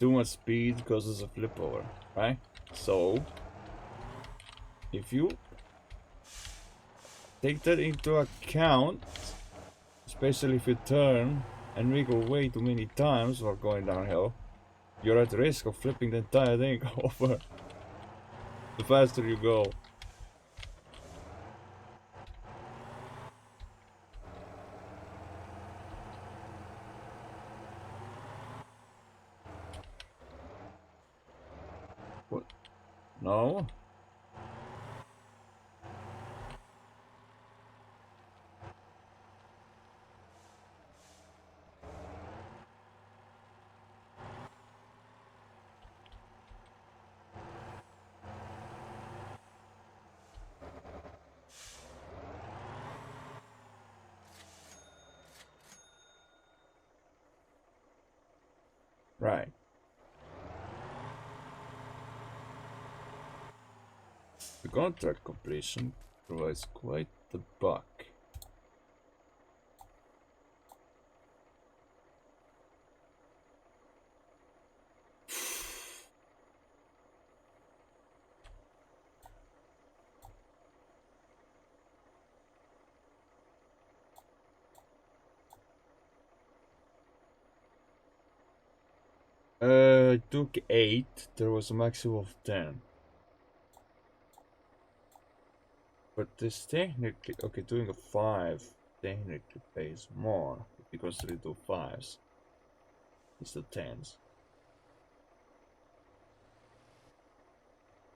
Too much speed causes a flip over, right? So, if you take that into account, especially if you turn and wiggle way too many times while going downhill, you're at risk of flipping the entire thing over the faster you go. What? No? Right. The contract completion provides quite the buck. It took 8, there was a maximum of 10. But this technically, okay, doing a 5 technically pays more if you consider 2 5s. It's the 10s.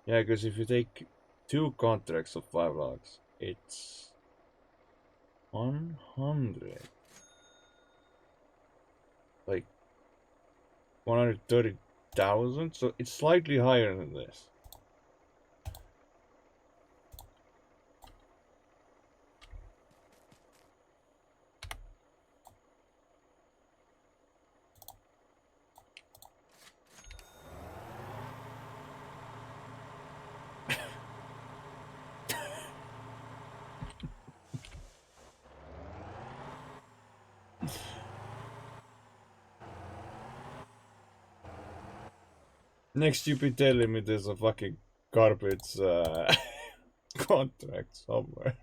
Yeah, because if you take 2 contracts of 5 logs, it's 100. Like 130,000, so it's slightly higher than this. Next you be telling me there's a fucking garbage contract somewhere.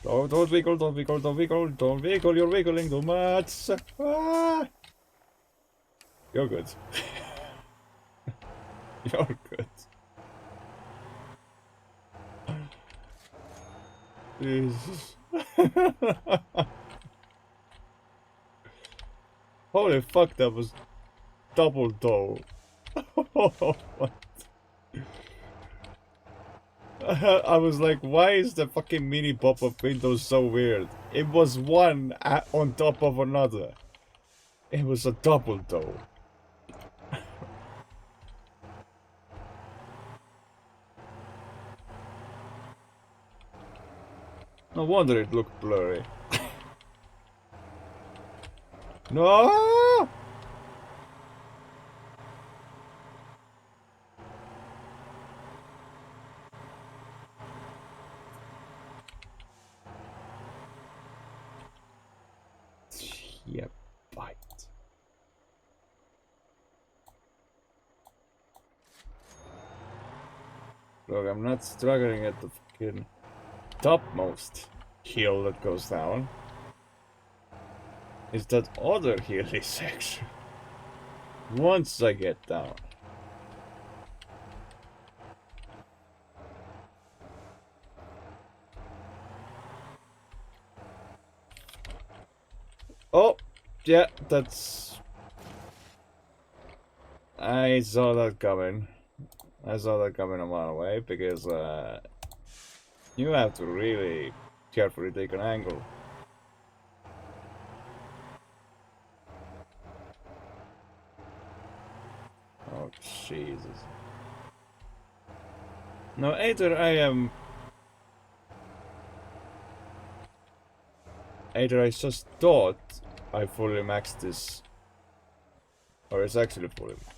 Don't wiggle, don't wiggle, don't wiggle, don't wiggle, you're wiggling too much. Ah. You're good. You're good. Jesus. Holy fuck, that was double toe. I was like, why is the fucking mini pop-up window so weird? It was one on top of another. It was a double toe. No wonder it looked blurry. No! Yeah, bite. Look, I'm not struggling at the fucking topmost hill that goes down. It's that other hilly section. Once I get down. Oh, yeah, that's... I saw that coming. I saw that coming a mile away because you have to really carefully take an angle. Oh, Jesus. No, either I just thought I fully maxed this, or it's actually fully maxed.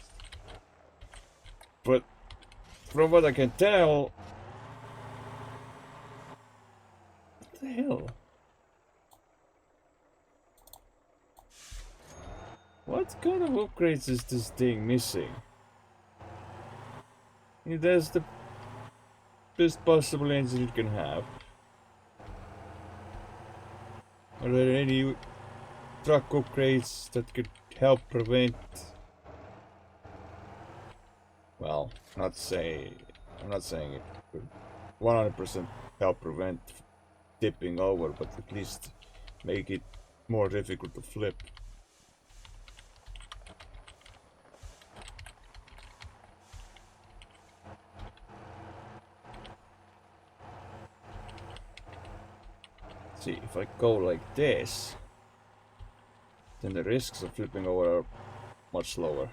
But from what I can tell, what the hell? What kind of upgrades is this thing missing? It has the best possible engine it can have. Are there any truck upgrades that could help prevent... Well, I'm not saying it could 100% help prevent tipping over, but at least make it more difficult to flip. See, if I go like this, then the risks of flipping over are much lower.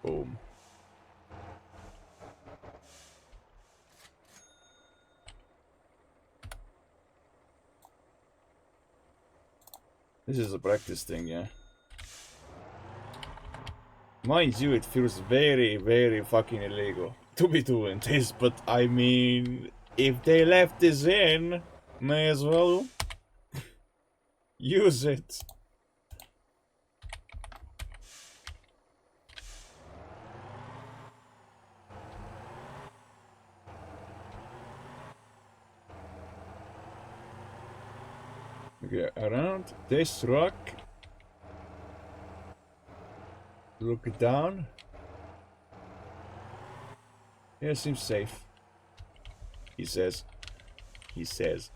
Boom. This is a practice thing, yeah. Mind you, it feels very, very fucking illegal to be doing this, but I mean, if they left this in, may as well use it. Okay, around this rock. Look down. Yeah, seems safe. He says. He says.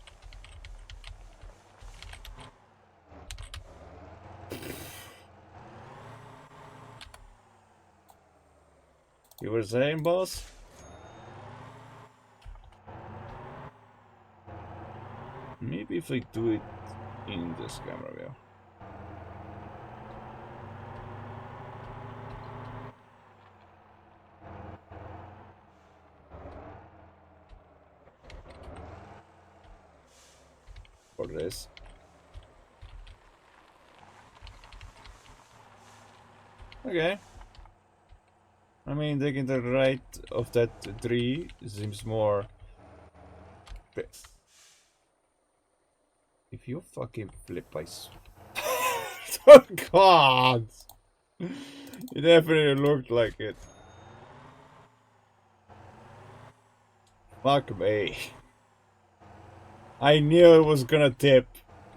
You were saying, boss? Maybe if I do it in this camera view. For this. Okay. I mean, taking the right of that tree seems more... If you fucking flip, I... Oh God! It definitely looked like it. Fuck me. I knew it was gonna tip.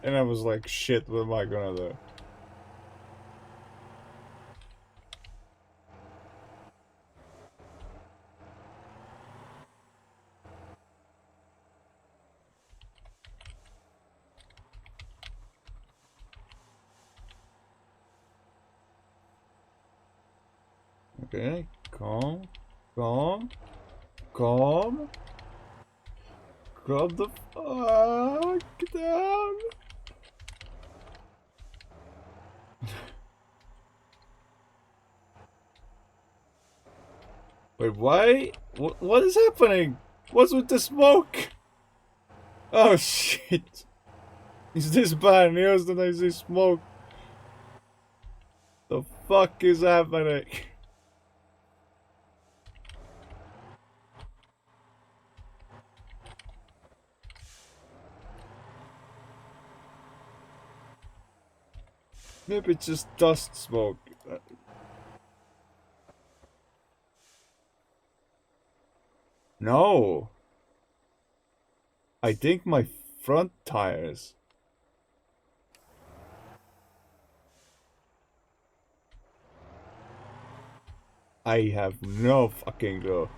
And I was like, shit, what am I gonna do? Okay, calm, calm, calm. Calm the fuck down. Wait, why? What is happening? What's with the smoke? Oh shit. Is this bad news that I see smoke? The fuck is happening? Maybe it's just dust smoke. No. I think my front tires. I have no fucking clue.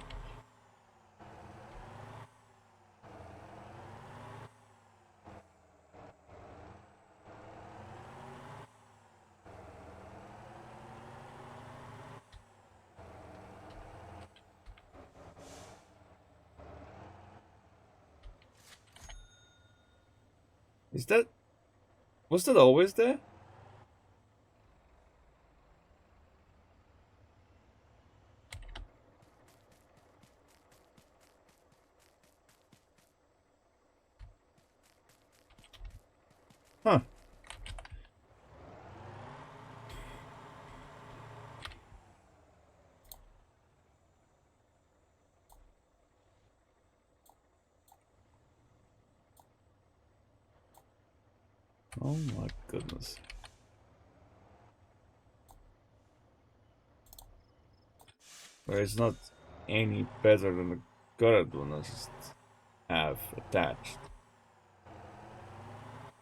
Is that... Was that always there? Huh. Oh my goodness. Well, it's not any better than the current one I just have attached.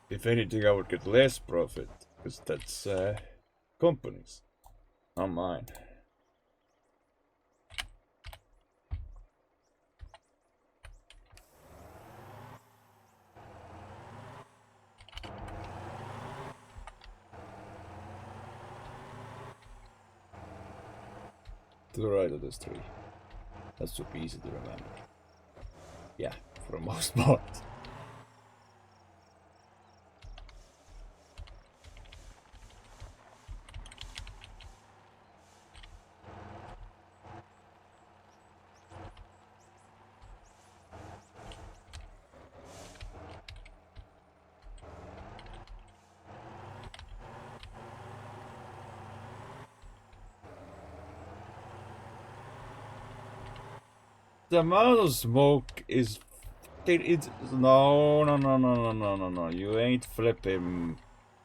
If anything, I would get less profit, because that's companies, not mine. To the right of this tree. That should be easy to remember. Yeah, for the most part. The amount of smoke is... It's... No, no, no, no, no, no, no, no. You ain't flipping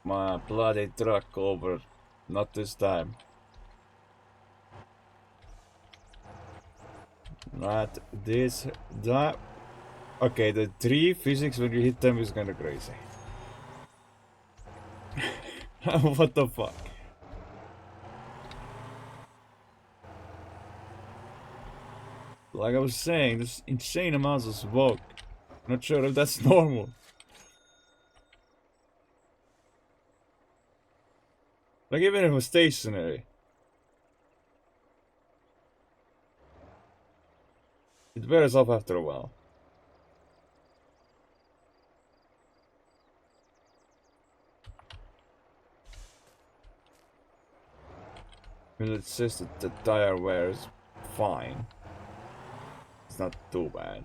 my bloody truck over. Not this time. Not this... That... Okay, the tree physics when you hit them is kinda crazy. What the fuck? Like I was saying, there's insane amounts of smoke. Not sure if that's normal. Like even if it was stationary. It wears off after a while. I mean, it says that the tire wear is fine. It's not too bad.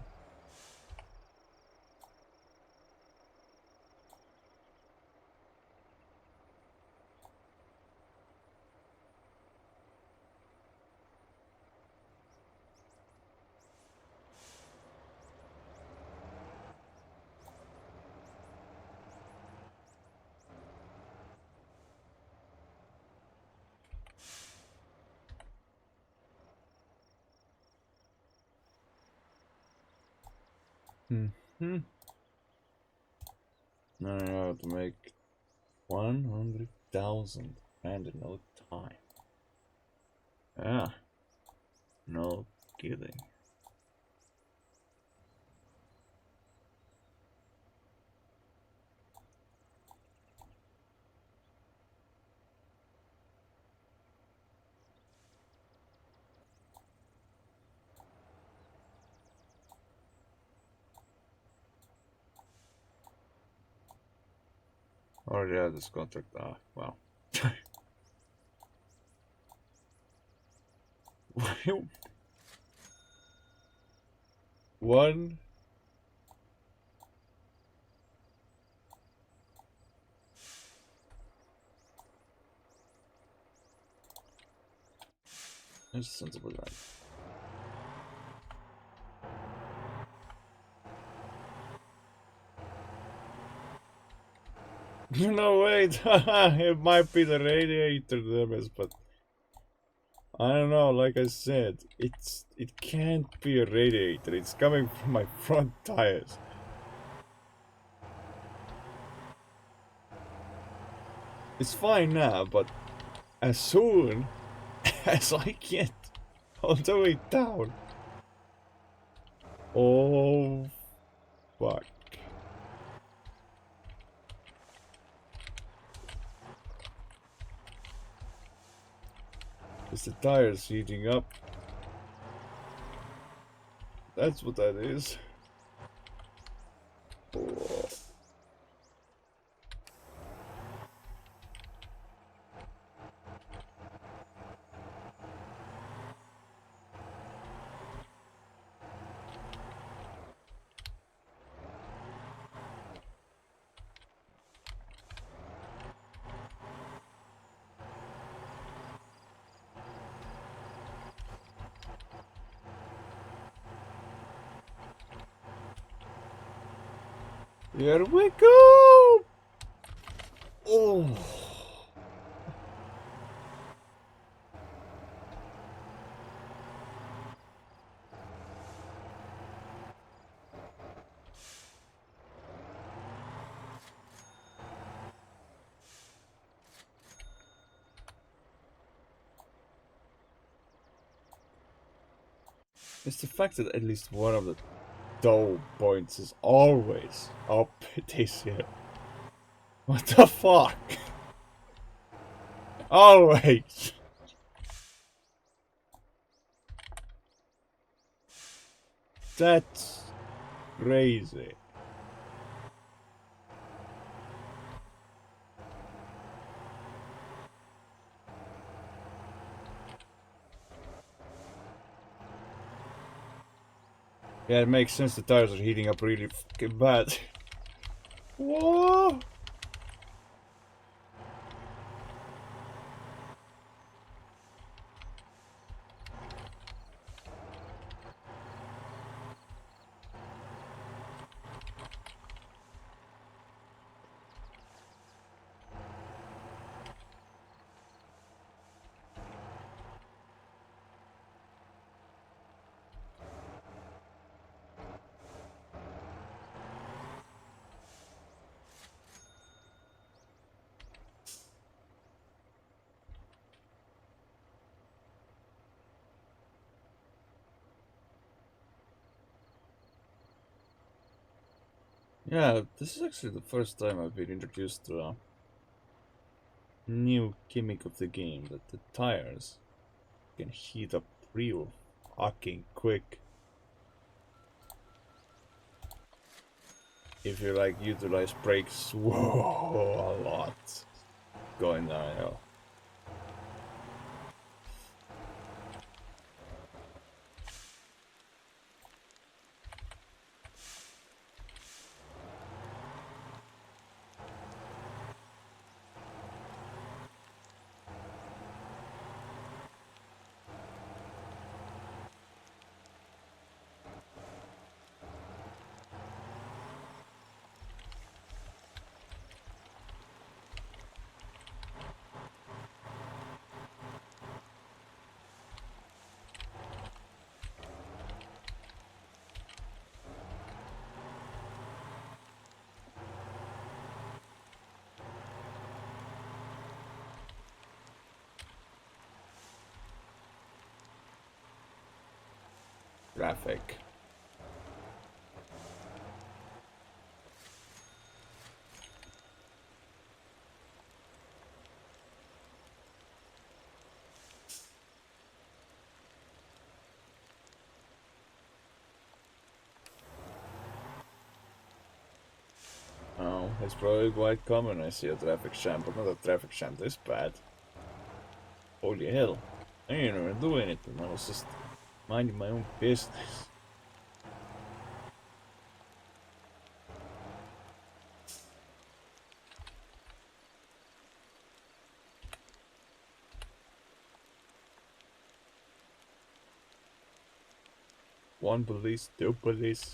Hmm. Now I have to make 100,000 and in no time. Yeah, no kidding. Already have this contract. Ah, well. One. That's sensible, right? No, wait. It might be the radiator damage, but I don't know. Like I said, it can't be a radiator. It's coming from my front tires. It's fine now, but as soon as I get on the way down, oh fuck! Is the tires heating up? That's what that is. Oh. Here we go! Oh! It's the fact that at least one of the dough points is always up this year. What the fuck? Always! That's crazy. Yeah, it makes sense the tires are heating up really fucking bad. Whoa! Yeah, this is actually the first time I've been introduced to a new gimmick of the game, that the tires can heat up real fucking quick if you like utilize brakes. Whoa, a lot going downhill. Traffic. Oh, it's probably quite common. I see a traffic jam, but not a traffic jam this bad. Holy hell. I didn't even do anything. I was just minding my own business. One police, two police.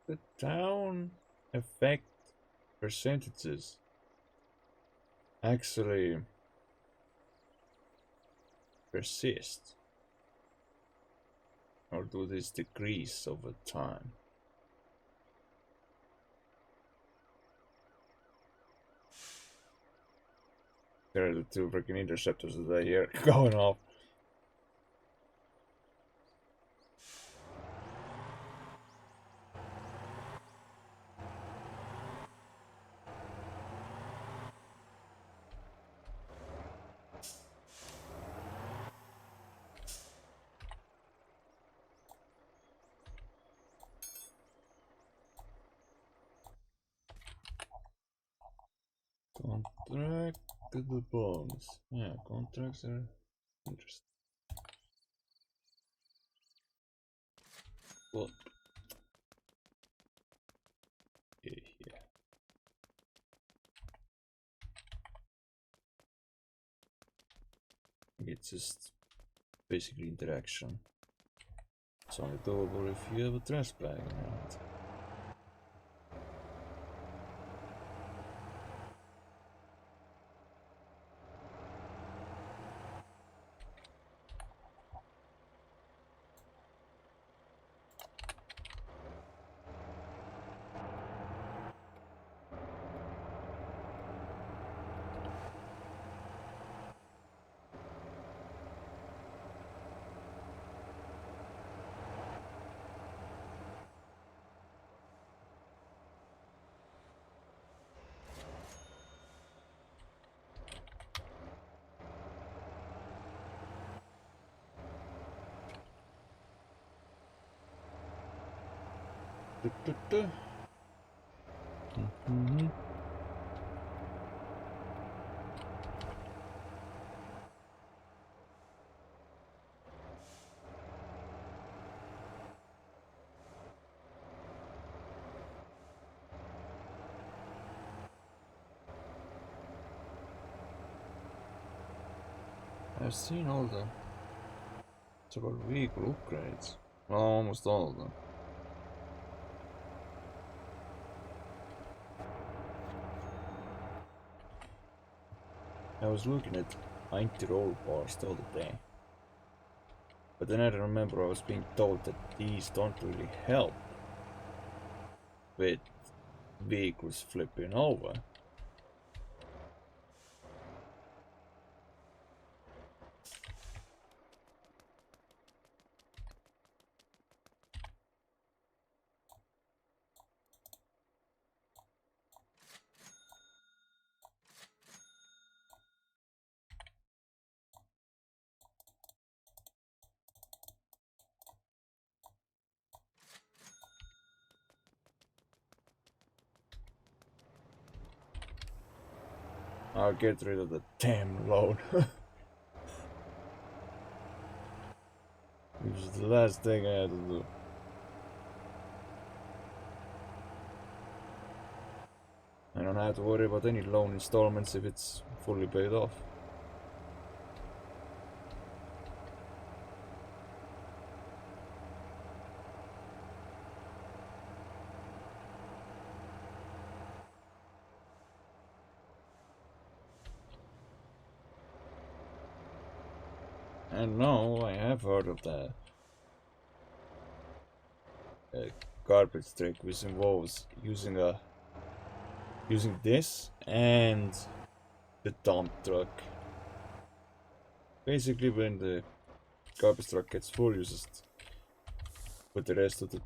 The town effect percentages actually persist, or do this decrease over time? There are the two freaking interceptors that I hear going off. Contract to the bonus. Yeah, contracts are interesting. Well, yeah. It's just basically interaction. It's only doable if you have a trash bag in hand. Mm-hmm. I've seen all the several vehicle upgrades. Well, almost all of them. I was looking at 90 roll bars the other day. But then I remember I was being told that these don't really help with vehicles flipping over. I'll get rid of the damn load. Which is the last thing I had to do. I don't have to worry about any loan installments if it's fully paid off. I know, I have heard of that. A garbage trick which involves using this and the dump truck. Basically, when the garbage truck gets full, you just put the rest of the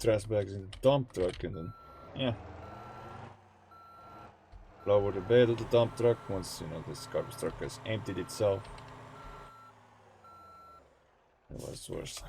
trash bags in the dump truck and then, yeah, lower the bed of the dump truck once, you know, this garbage truck has emptied itself. It was worse.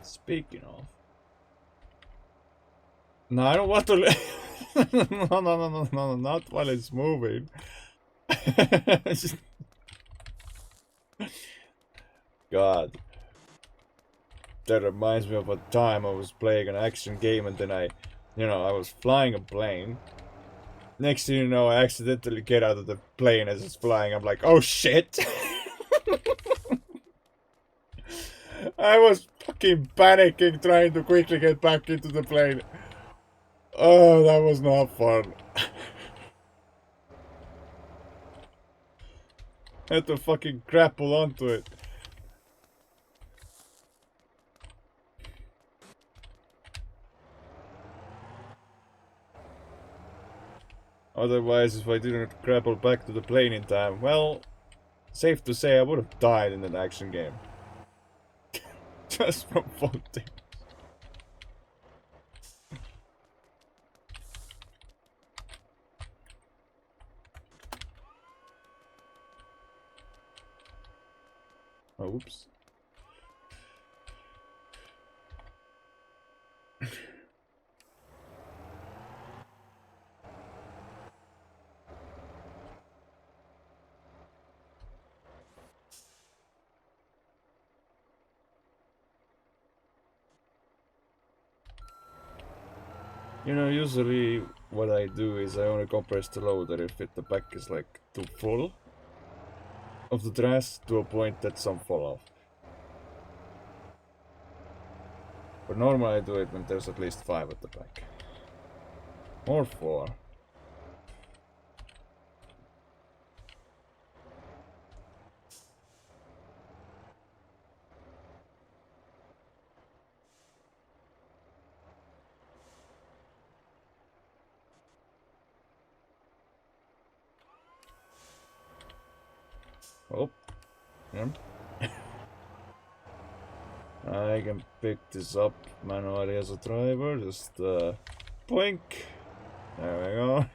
Speaking of. No, I don't want to. No, not while it's moving. God. That reminds me of a time I was playing an action game and then I was flying a plane. Next thing you know, I accidentally get out of the plane as it's flying. I'm like, oh shit! I was fucking panicking trying to quickly get back into the plane. Oh, that was not fun. I had to fucking grapple onto it. Otherwise, if I didn't grapple back to the plane in time, well, safe to say I would have died in an action game. Just from floating. Oh, oops. You know, usually what I do is I only compress the loader if the back is like too full of the trash to a point that some fall off. But normally I do it when there's at least 5 at the back. Or 4. Oh, yeah. I can pick this up manually as a driver, just boink. There we go.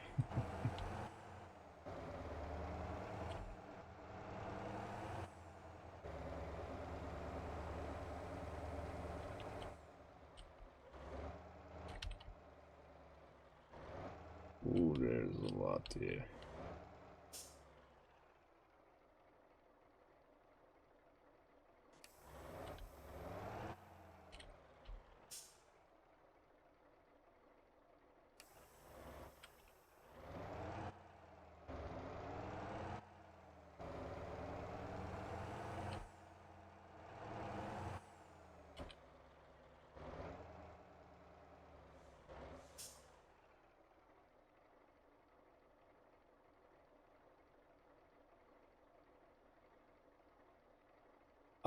Ooh, there's a lot here.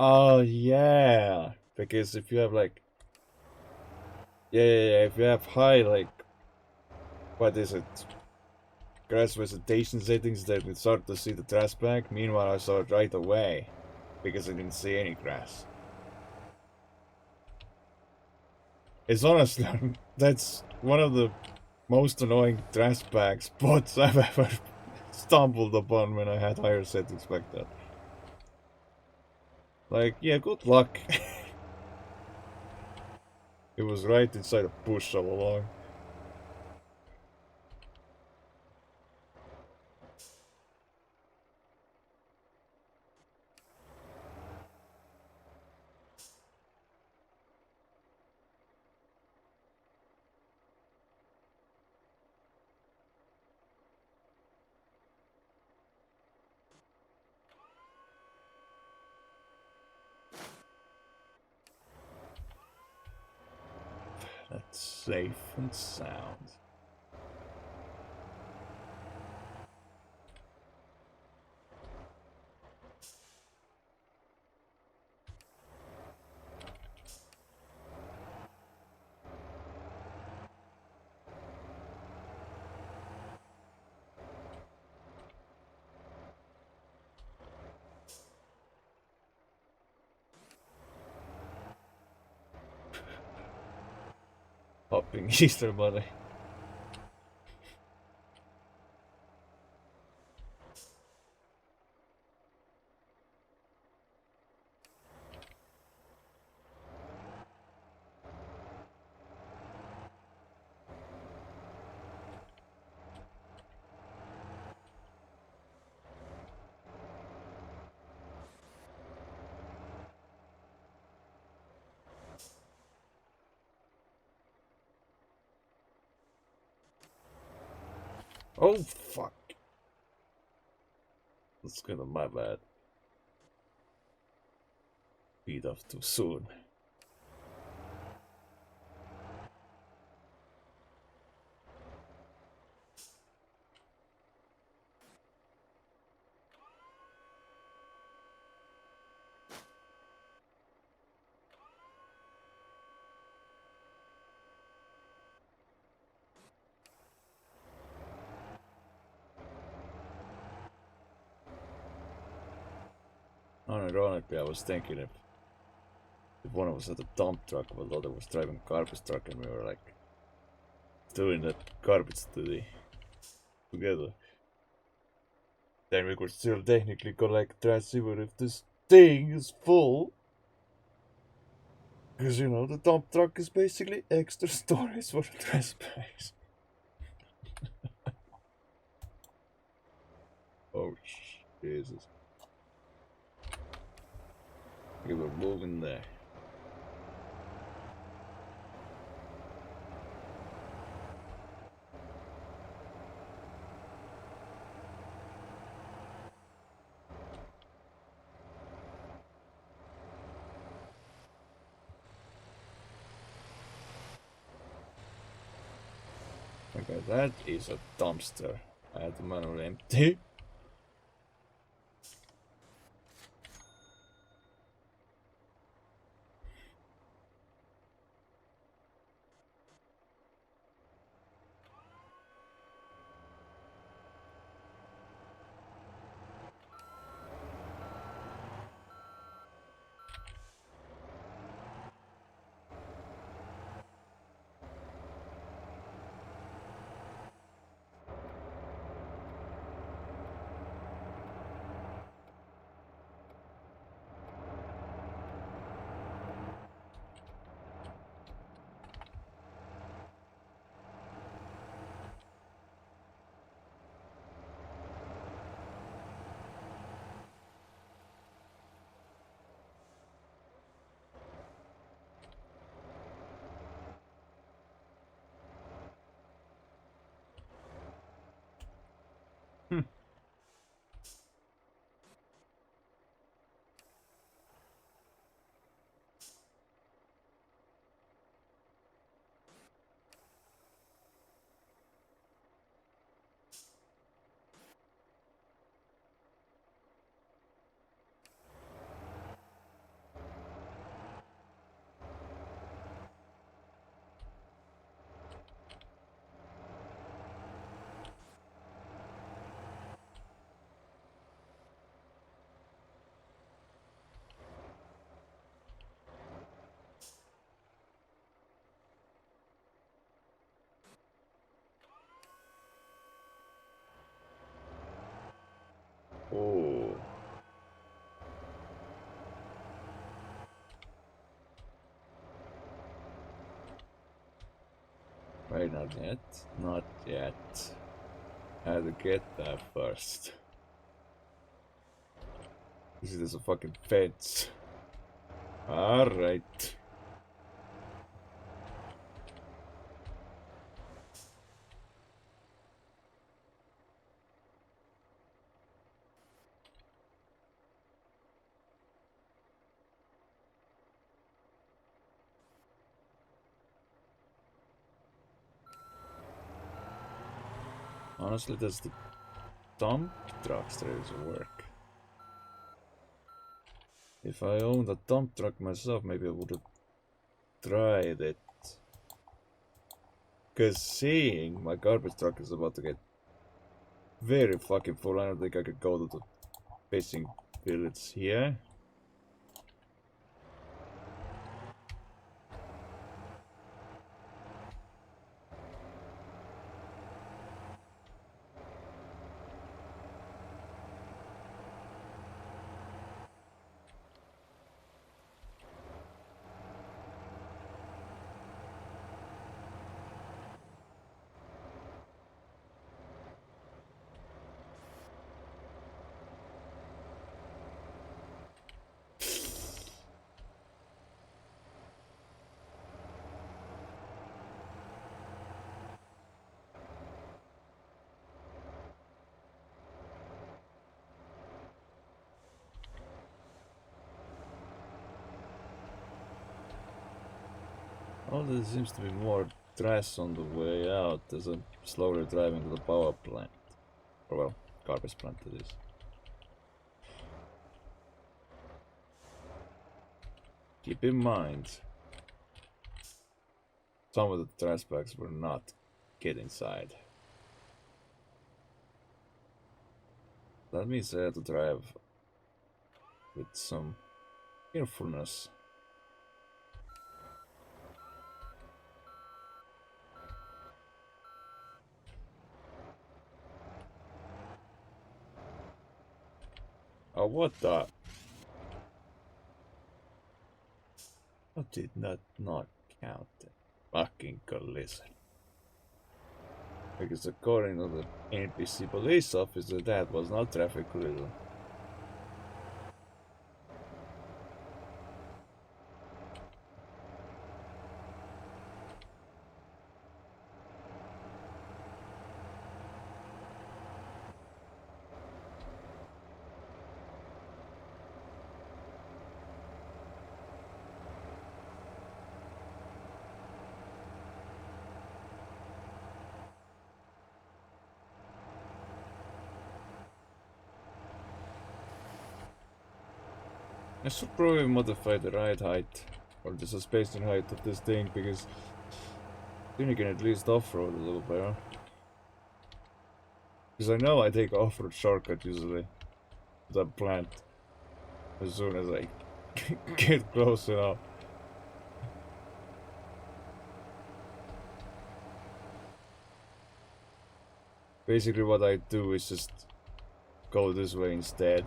Oh yeah, because if you have like Yeah. If you have high, like, what is it? Grass vegetation settings, then we start to see the trash bag. Meanwhile, I saw it right away because I didn't see any grass. It's honestly, that's one of the most annoying trash bag spots I've ever stumbled upon when I had higher settings back then. Like, yeah, good luck. It was right inside a bush all along. That's safe and sound. Hopping Easter Bunny. Oh, fuck. That's kind of my bad. Beat off too soon. Ironically, I was thinking if one of us had a dump truck while the other was driving a garbage truck and we were like doing that garbage duty together, then we could still technically collect trash even if this thing is full. Because, you know, the dump truck is basically extra storage for the trash bags. Oh, Jesus. We were moving there. Okay, that is a dumpster. I had to manually empty. Oh. Wait, not yet. Not yet. I had to get that first. This is a fucking fence. Alright. Honestly, does the dump trucks trails work? If I owned a dump truck myself, maybe I would have tried it. Cause seeing my garbage truck is about to get very fucking full, I don't think I could go to the fishing village here. Oh, there seems to be more trash on the way out as I'm slowly driving to the power plant. Or well, garbage plant it is. Keep in mind, some of the trash bags will not get inside. That means I have to drive with some carefulness. Oh, what the? I did not count the fucking collision. Because according to the NPC police officer, that was not traffic collision. I should probably modify the ride height or the suspension height of this thing because then you can at least off-road a little better. Because I know I take off-road shortcut usually to the plant as soon as I get close enough. Basically what I do is just go this way instead.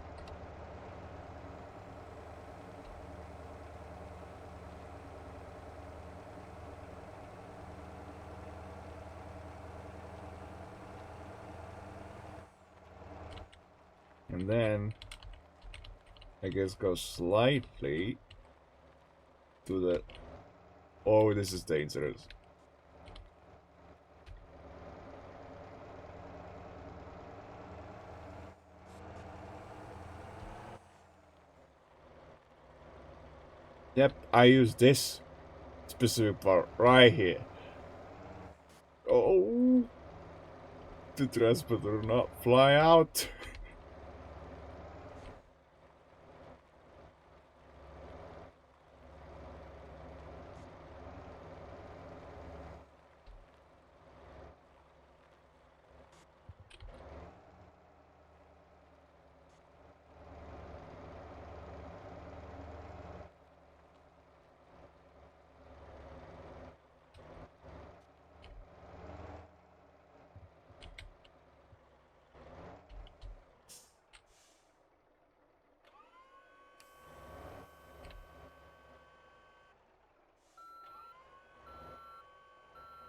And then I guess go slightly to the... Oh, this is dangerous. Yep, I use this specific part right here. Oh, the transporter not fly out.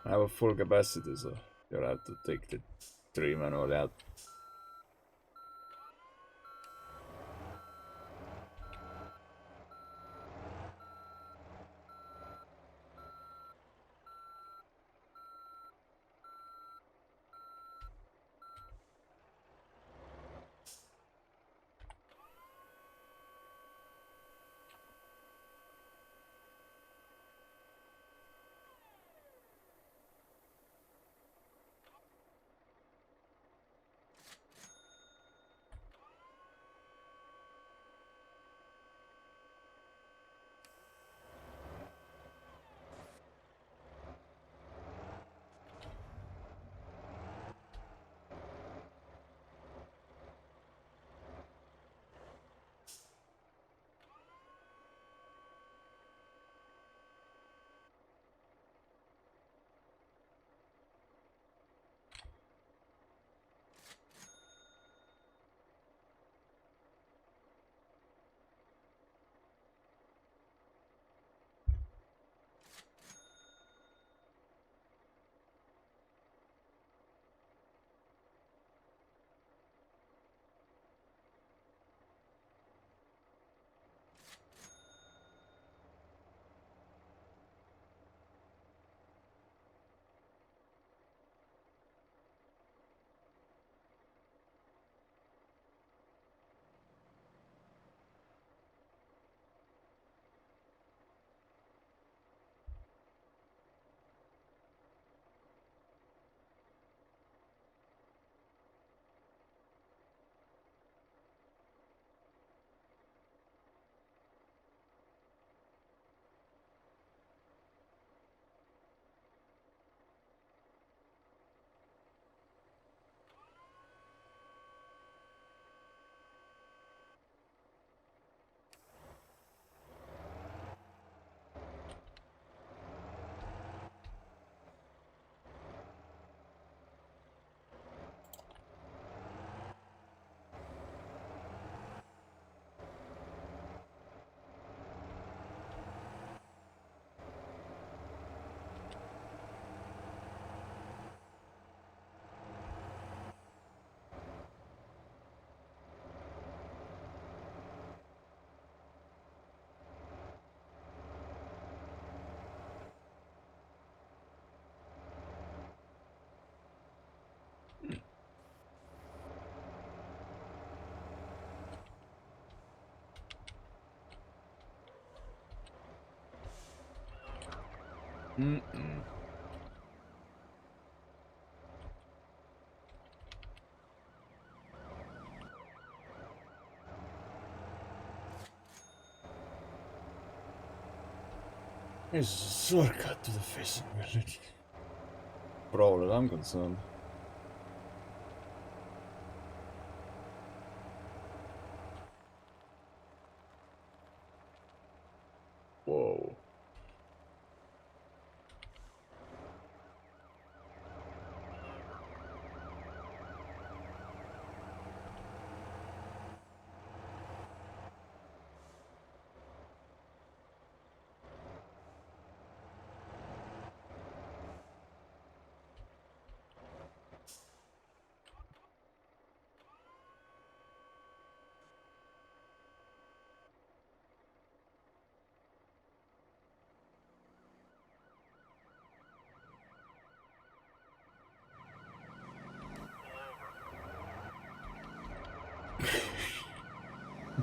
I have a full capacity, so you'll have to take the 3 manually out. Mm-mm. There's a shortcut to the fishing village. For all that I'm concerned. Whoa.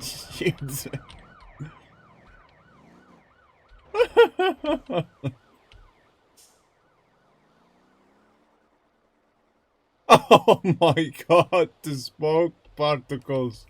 Shit. Oh my god, the smoke particles.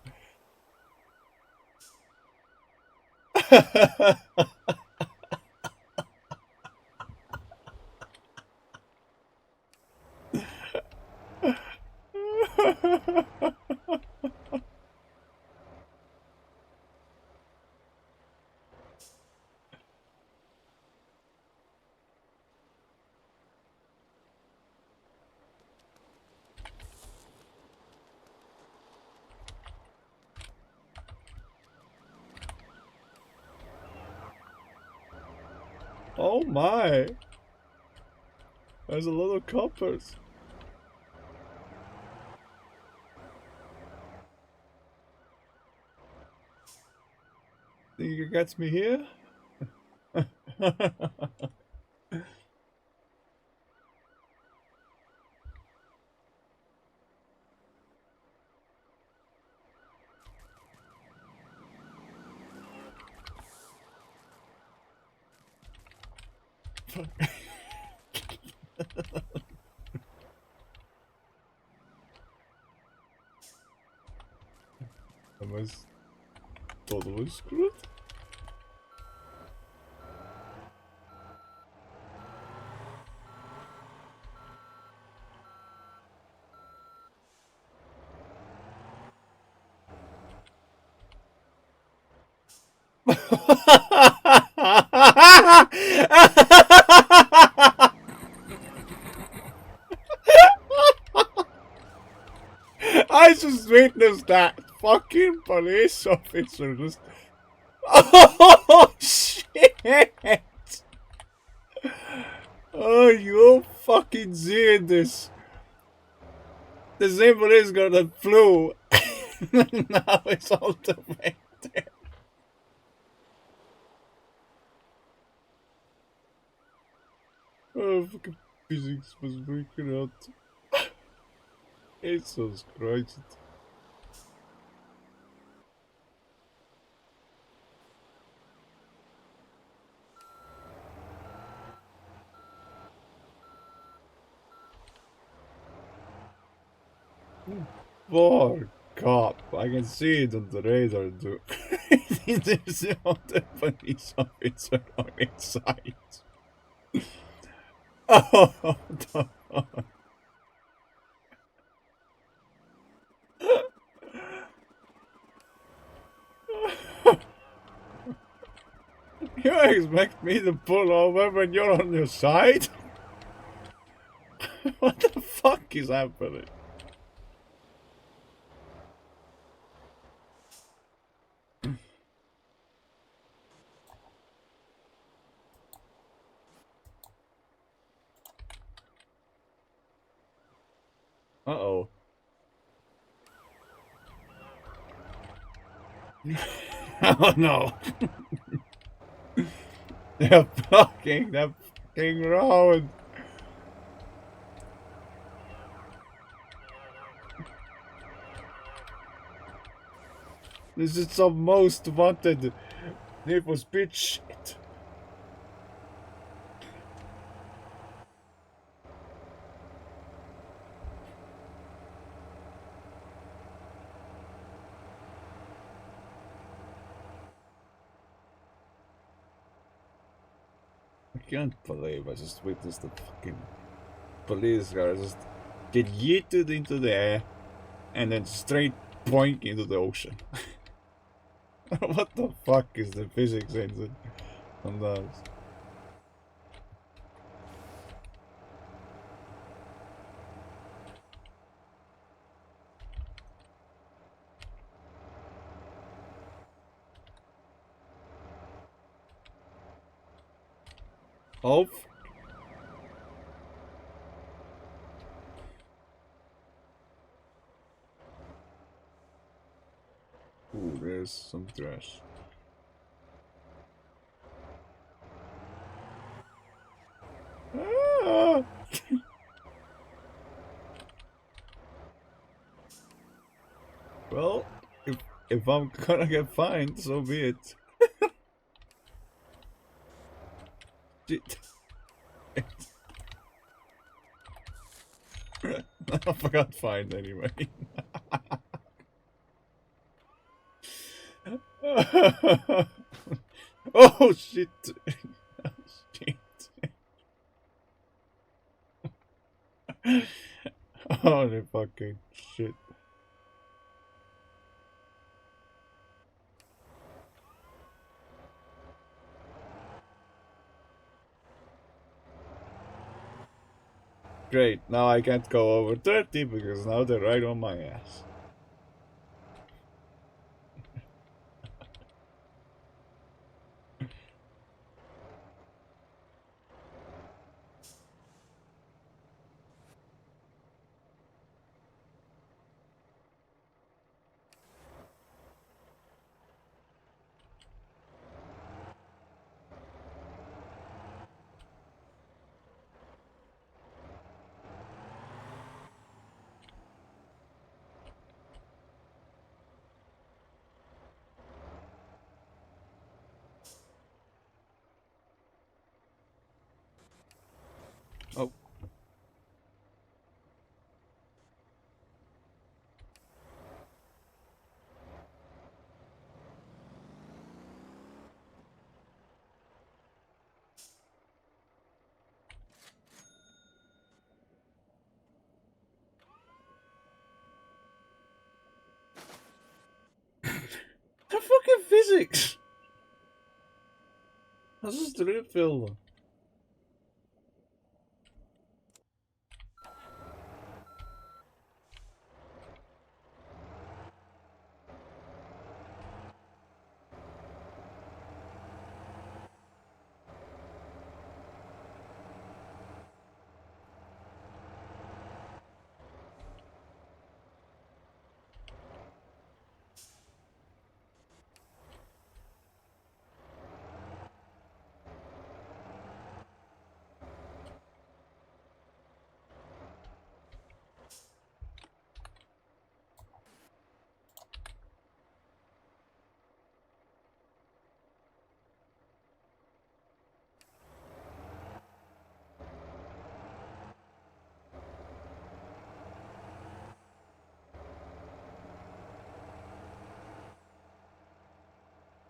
Oh my. There's a lot of coppers. Think you can catch me here? Am I totally screwed? I just witnessed that fucking police officer just. Oh shit! Oh, you fucking seeing this? The same police got the flu. Now it's all the way there. Oh, fucking physics was freaking out. Jesus Christ. Poor cop. I can see it on the radar too. There's the police officer on its side. Oh, no. You expect me to pull over when you're on your side? What the fuck is happening? Uh-oh. Oh no. They're blocking the fucking road. This is some most wanted Need for Speed shit. I can't believe I just witnessed the fucking police car just get yeeted into the air and then straight boink into the ocean. What the fuck is the physics engine on those? Oh. Ooh, there's some trash. Ah! Well, if I'm gonna get fined, so be it. Shit. I forgot fined anyway. Oh shit. Shit. Holy fucking shit. Great, now I can't go over 30 because now they're right on my ass. fucking physics? Dat is terugvullen.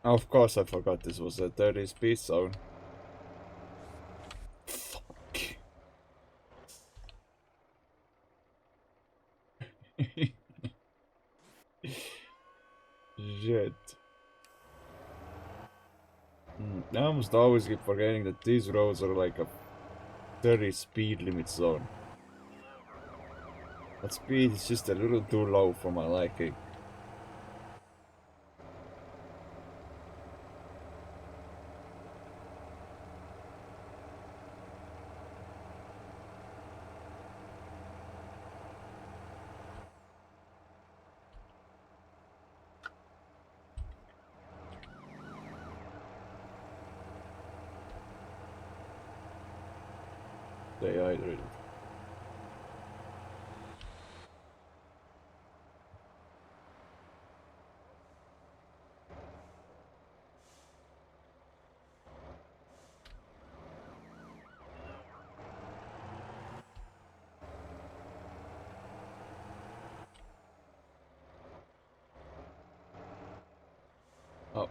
Of course I forgot this was a 30 speed zone. Fuck. Shit. I almost always keep forgetting that these roads are like a 30 speed limit zone. That speed is just a little too low for my liking. Dehydrated. Oh.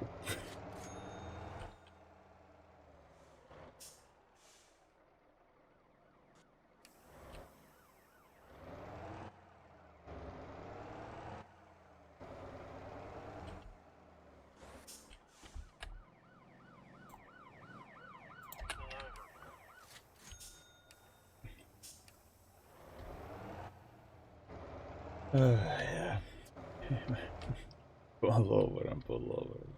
Yeah. Pull over and pull over.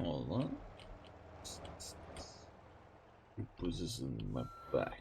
Hold on. Put this in my back.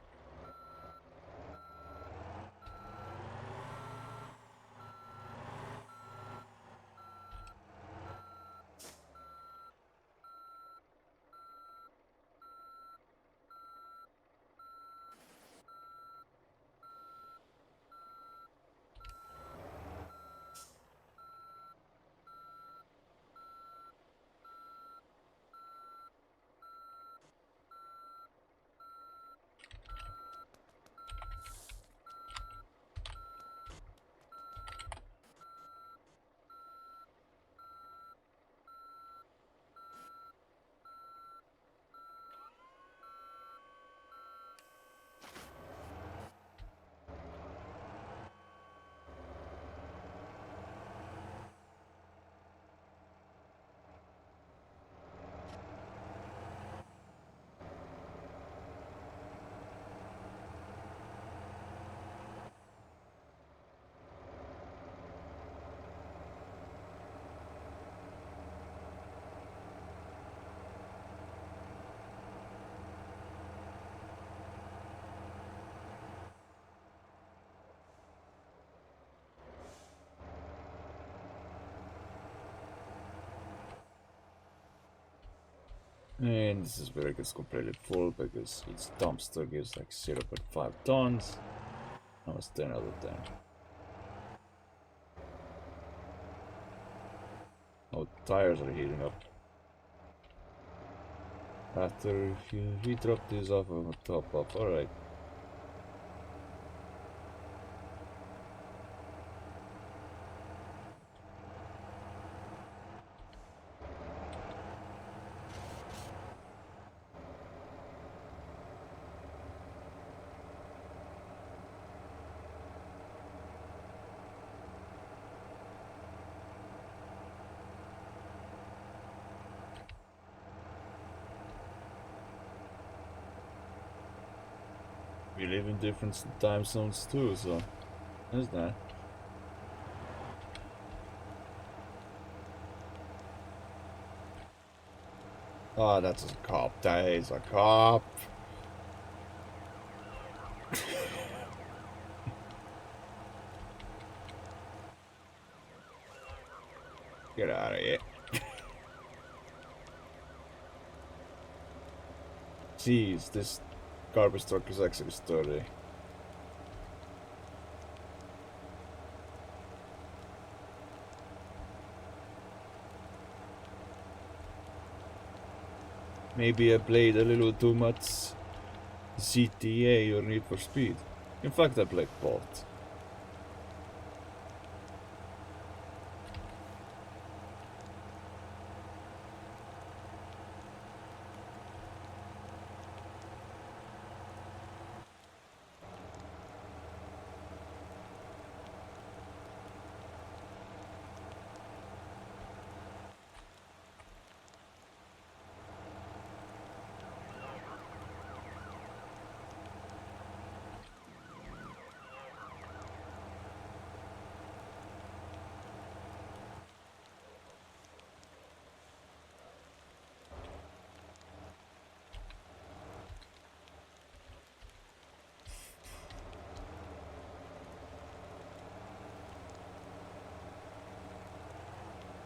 And this is where it gets completely full because each dumpster gives like 0.5 tons. Now it's 10 out of 10. Oh, tires are heating up. After he dropped these off, I'm gonna top up. Alright. We live in different time zones too, so there's that. Oh, that's a cop. That is a cop. Get out of here. Jeez, this garbage truck is actually sturdy. Maybe I played a little too much GTA or Need for Speed. In fact, I played both.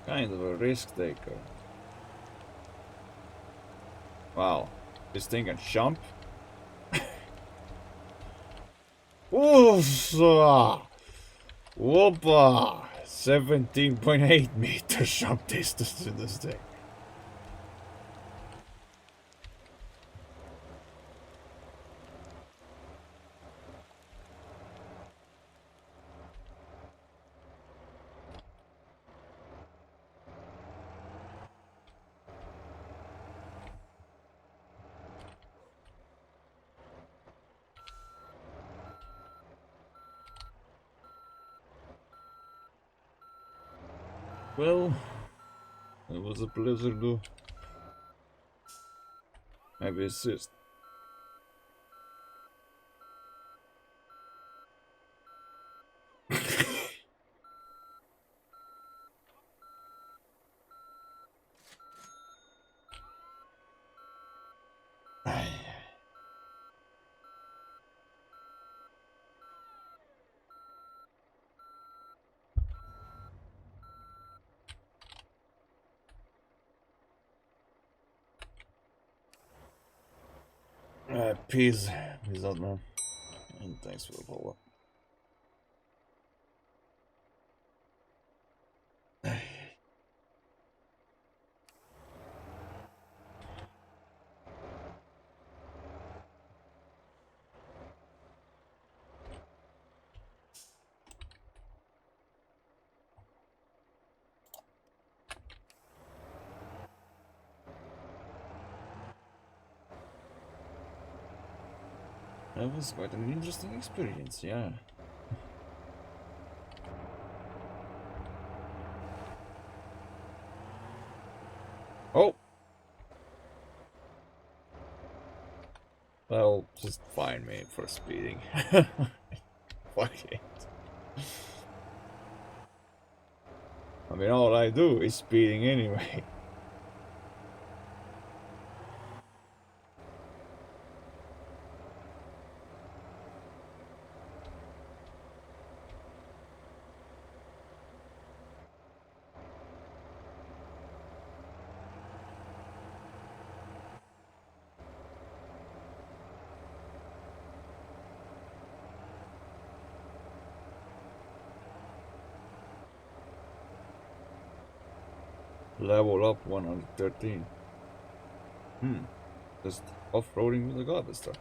Kind of a risk taker. Wow, this thing can jump? Oof! Whoopa! 17.8 meters jump distance to this thing. Well, it was a pleasure to maybe assist. Peace. Peace out, man. And thanks for the follow. That was quite an interesting experience, yeah. Oh! Well, just fine me for speeding. Fuck it. I mean, all I do is speeding anyway. Level up 113. Just off-roading with a garbage truck.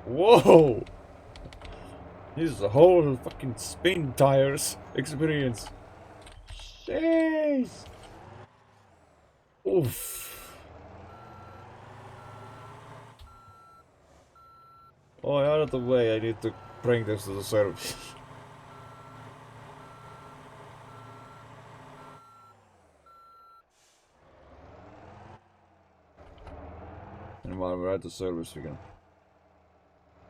Whoa! This is a whole fucking spin tires experience. Jeez! Oof. Oh, out of the way, I need to bring this to the service. And while we're at the service, we can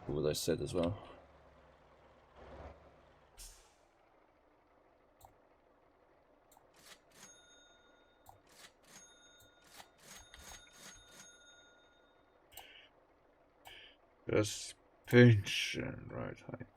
do what I said as well. Suspension, right height.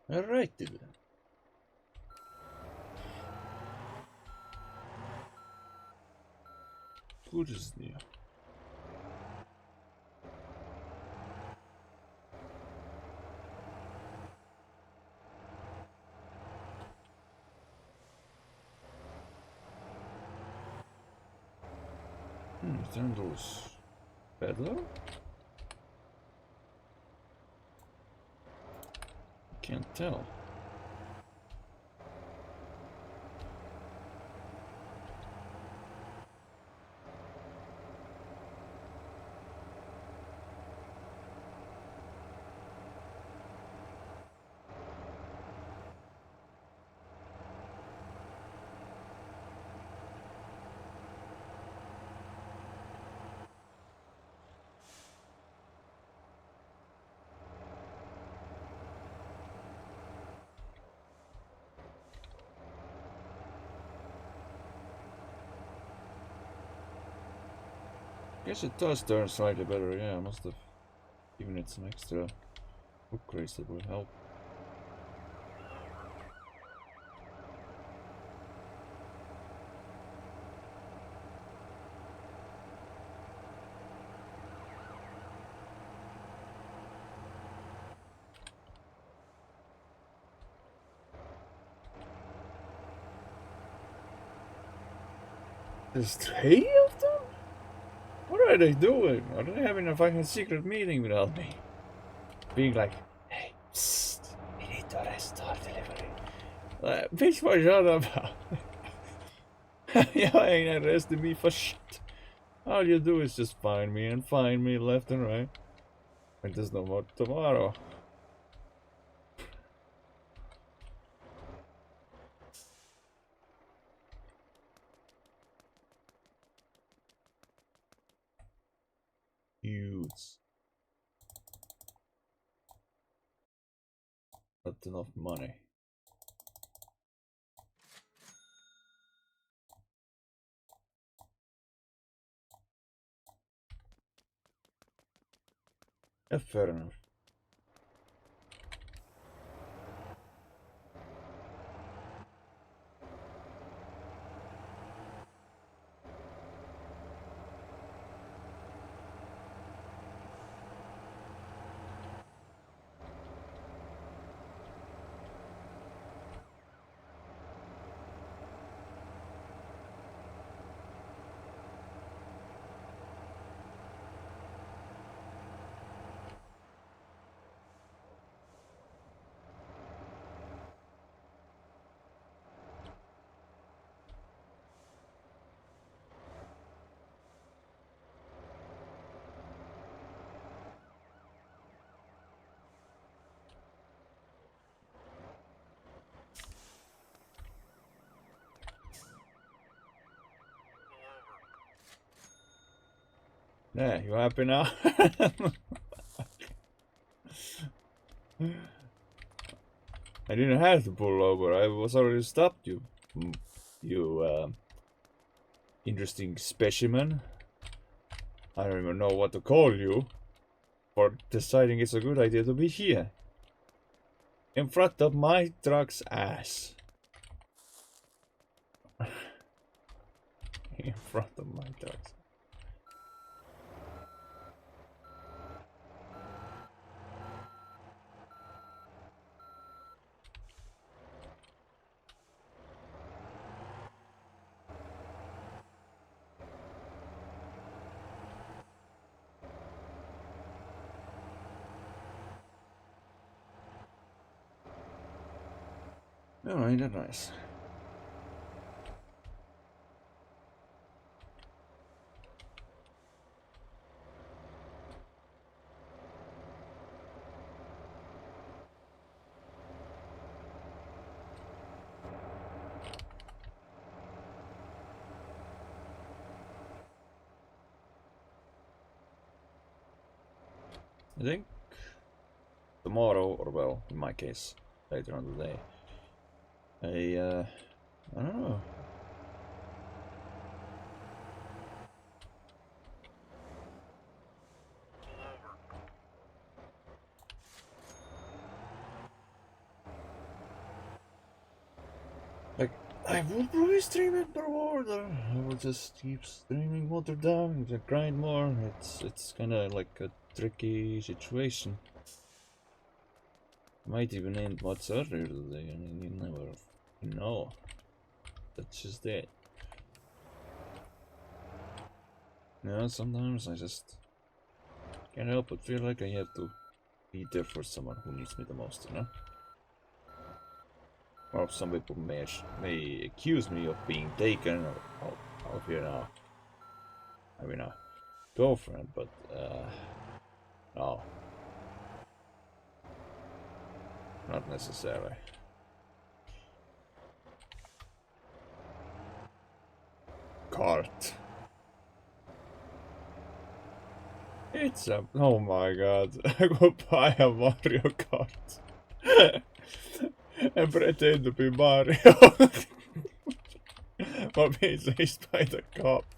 Alright then. Good as new. Turn those better? Can't tell. Guess it does turn slightly better, yeah, I must have given it some extra upgrades that would help. There's 3 of them? What are they doing? Are they having a fucking secret meeting without me? Being like, hey, psst, we need to arrest our delivery. Bitch, what shut up. You ain't arresting me for shit. All you do is just find me and find me left and right. And there's no more tomorrow. Huge. Not enough money. Yeah, fair enough. Yeah, you happy now? I didn't have to pull over. I was already stopped you. You interesting specimen. I don't even know what to call you for deciding it's a good idea to be here. In front of my truck's ass. In front of my truck's. Alright, that's nice. I think tomorrow, or well, in my case, later on the day, I don't know. Like, I would probably stream it more, or I will just keep streaming water down and grind more. It's kind of like a tricky situation. Might even end much earlier today. I mean, you never know. That's just it. Yeah, sometimes I just can't help but feel like I have to be there for someone who needs me the most, you know? Or some people may accuse me of being taken of you know, I mean, a girlfriend, but no, not necessarily. Cart. It's a, oh my god, I will buy a Mario Kart and pretend to be Mario, but being chased by the cops.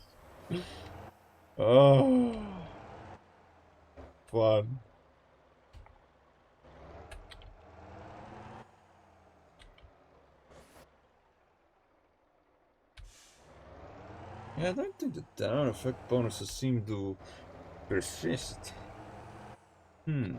Oh, fun. Yeah, I don't think the down effect bonuses seem to persist. Hmm.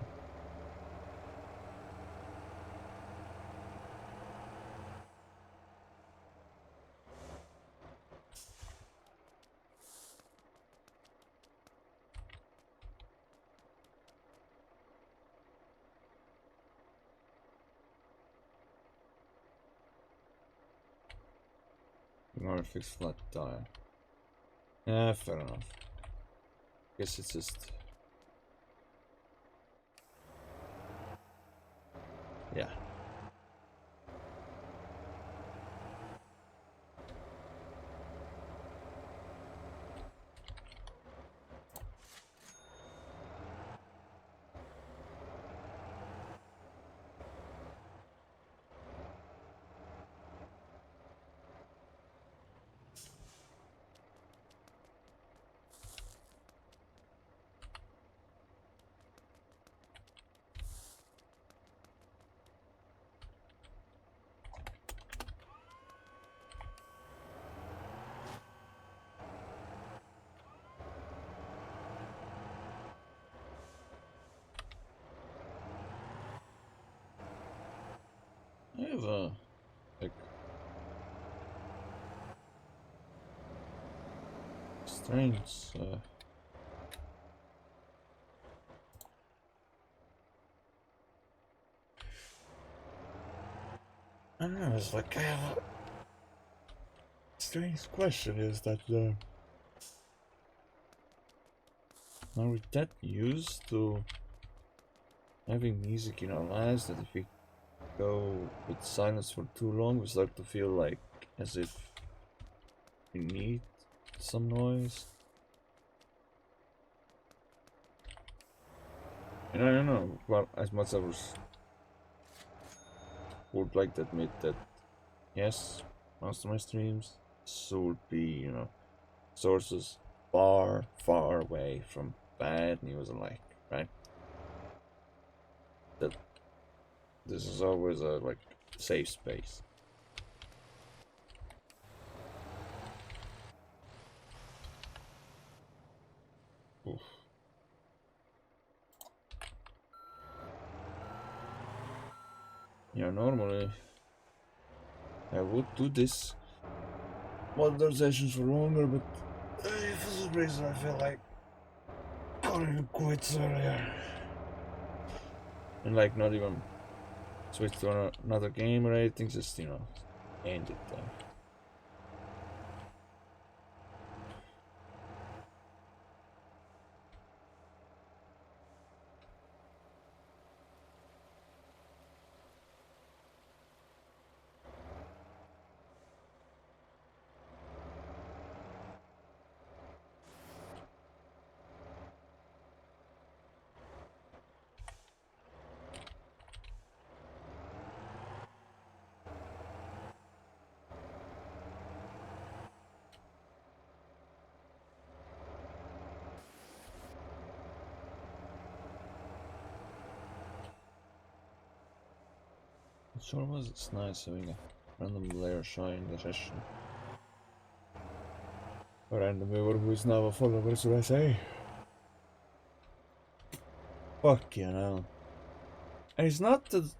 Or fix flat tire. Yeah, fair enough. Guess it's just... Yeah. I have a... like... strange... I don't know, it's like I have a strange question is that are we that used to having music in our lives that if we go with silence for too long we start to feel like as if we need some noise? And I don't know, well, as much as I would like to admit that yes, most of my streams should be, you know, sources far, far away from bad news alike, right? That this is always a like safe space. Oof. Yeah, normally I would do this modern sessions for longer, but for some reason I feel like calling it quits earlier. And like not even switch to another game or anything, just, you know, end it there. It sure was, it's nice having a random player shine the session. A random viewer who is now a follower, should I say? Fuck you know. And it's not that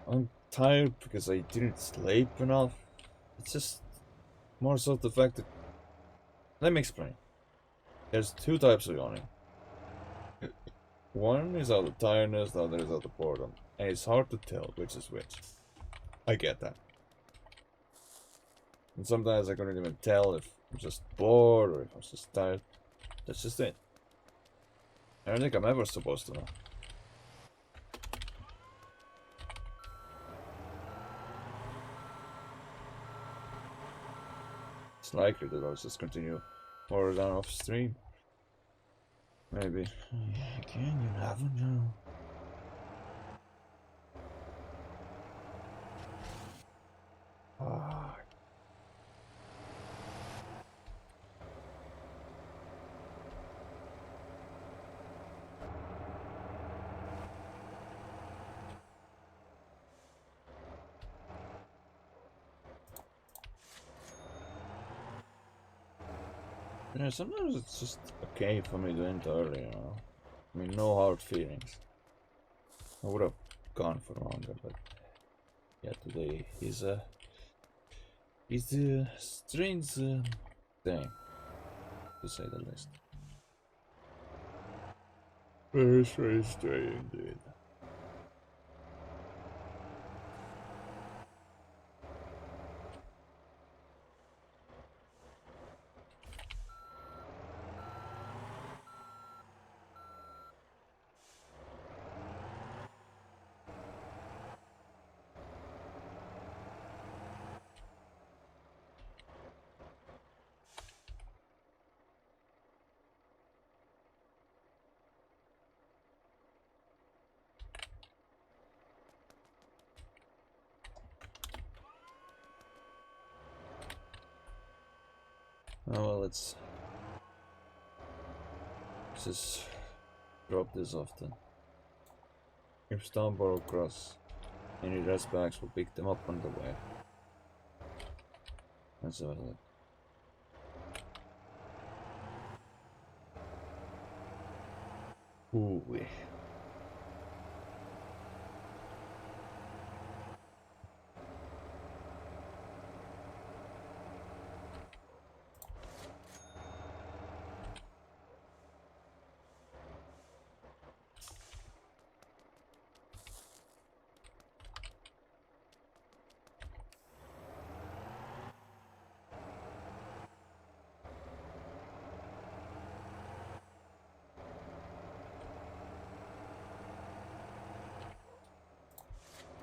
I'm tired because I didn't sleep enough. It's just more so the fact that... Let me explain. There's two types of yawning. One is out of tiredness, the other is out of boredom. And it's hard to tell which is which. I get that. And sometimes I couldn't even tell if I'm just bored or if I'm just tired. That's just it. I don't think I'm ever supposed to know. It's likely that I'll just continue more down off stream. Maybe. Again, you never know. Ah. Yeah, sometimes it's just okay for me to end early, you know. I mean, no hard feelings. I would have gone for longer, but yeah, today is a strange thing, to say the least. Very strange day indeed. Oh well, let's just drop this off then. If stumble across any rest bags, we'll pick them up on the way. That's all that. Ooh wee.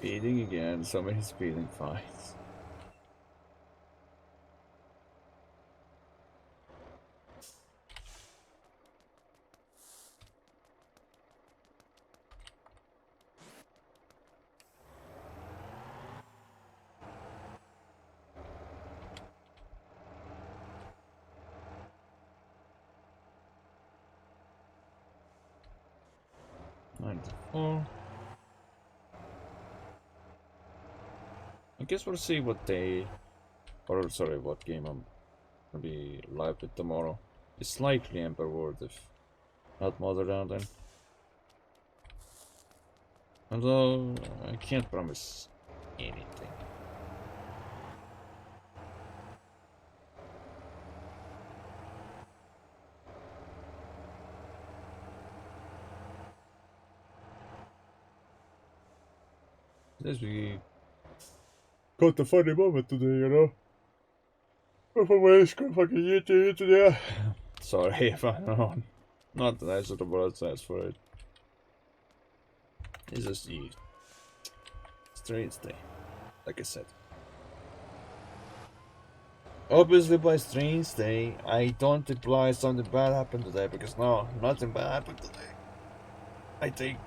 Speeding again, so many speeding fines. Oh. I guess we'll see what day, or sorry, what game I'm gonna be live with tomorrow. It's likely Ember World, if not Mother Down. Although I can't promise anything. This we got a funny moment today, you know. Fucking YouTube today. Sorry if I'm wrong. Not that I should apologize for it. It's just the strange day, like I said. Obviously, by strange day, I don't imply something bad happened today, because no, nothing bad happened today. I think.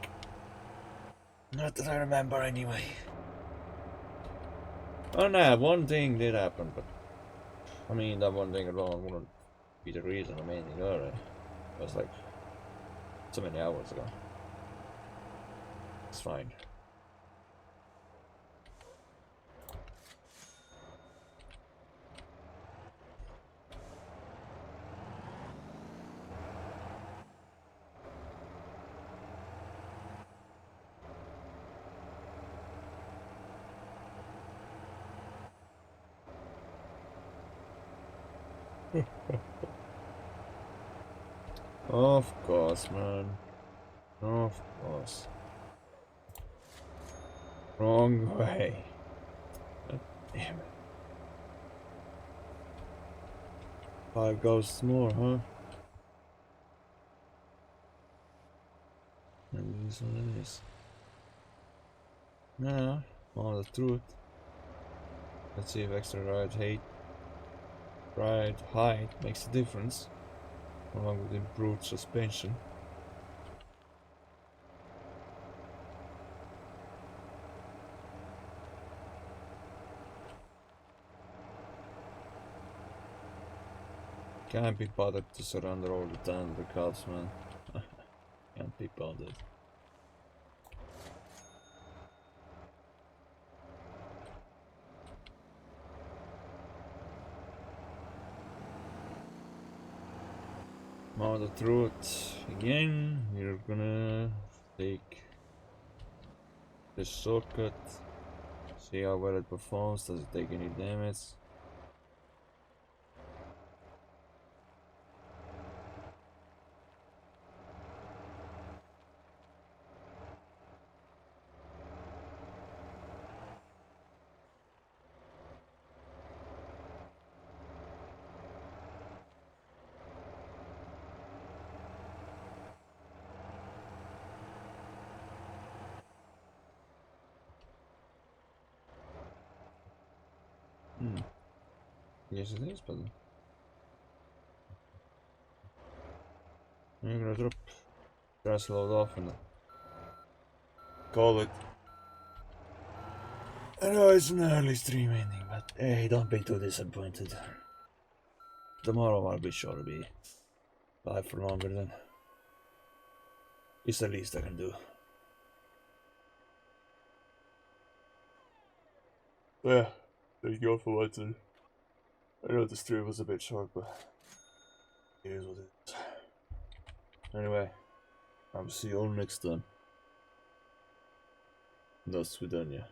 Not that I remember anyway. Oh no, one thing did happen, but I mean, that one thing alone wouldn't be the reason I'm ending early. It was like so many hours ago. It's fine. Of course, man. Of course. Wrong way. God damn it. 5 ghosts more, huh? And this one it is. Nah, all the truth. Let's see if extra ride height makes a difference, along with improved suspension. Can't be bothered to surrender all the time to the cops, man. Can't be bothered. Now the truth again. We're gonna take the shortcut, see how well it performs. Does it take any damage? Yes, it is, but I'm gonna drop grass load off and call it. I know it's an early stream ending, but hey, don't be too disappointed. tomorrow I'll be sure to be live for longer than it's the least I can do. Yeah, thank you all for watching. I know the stream was a bit short, but it is what it is. Anyway, I'll see you all next time. До свидания.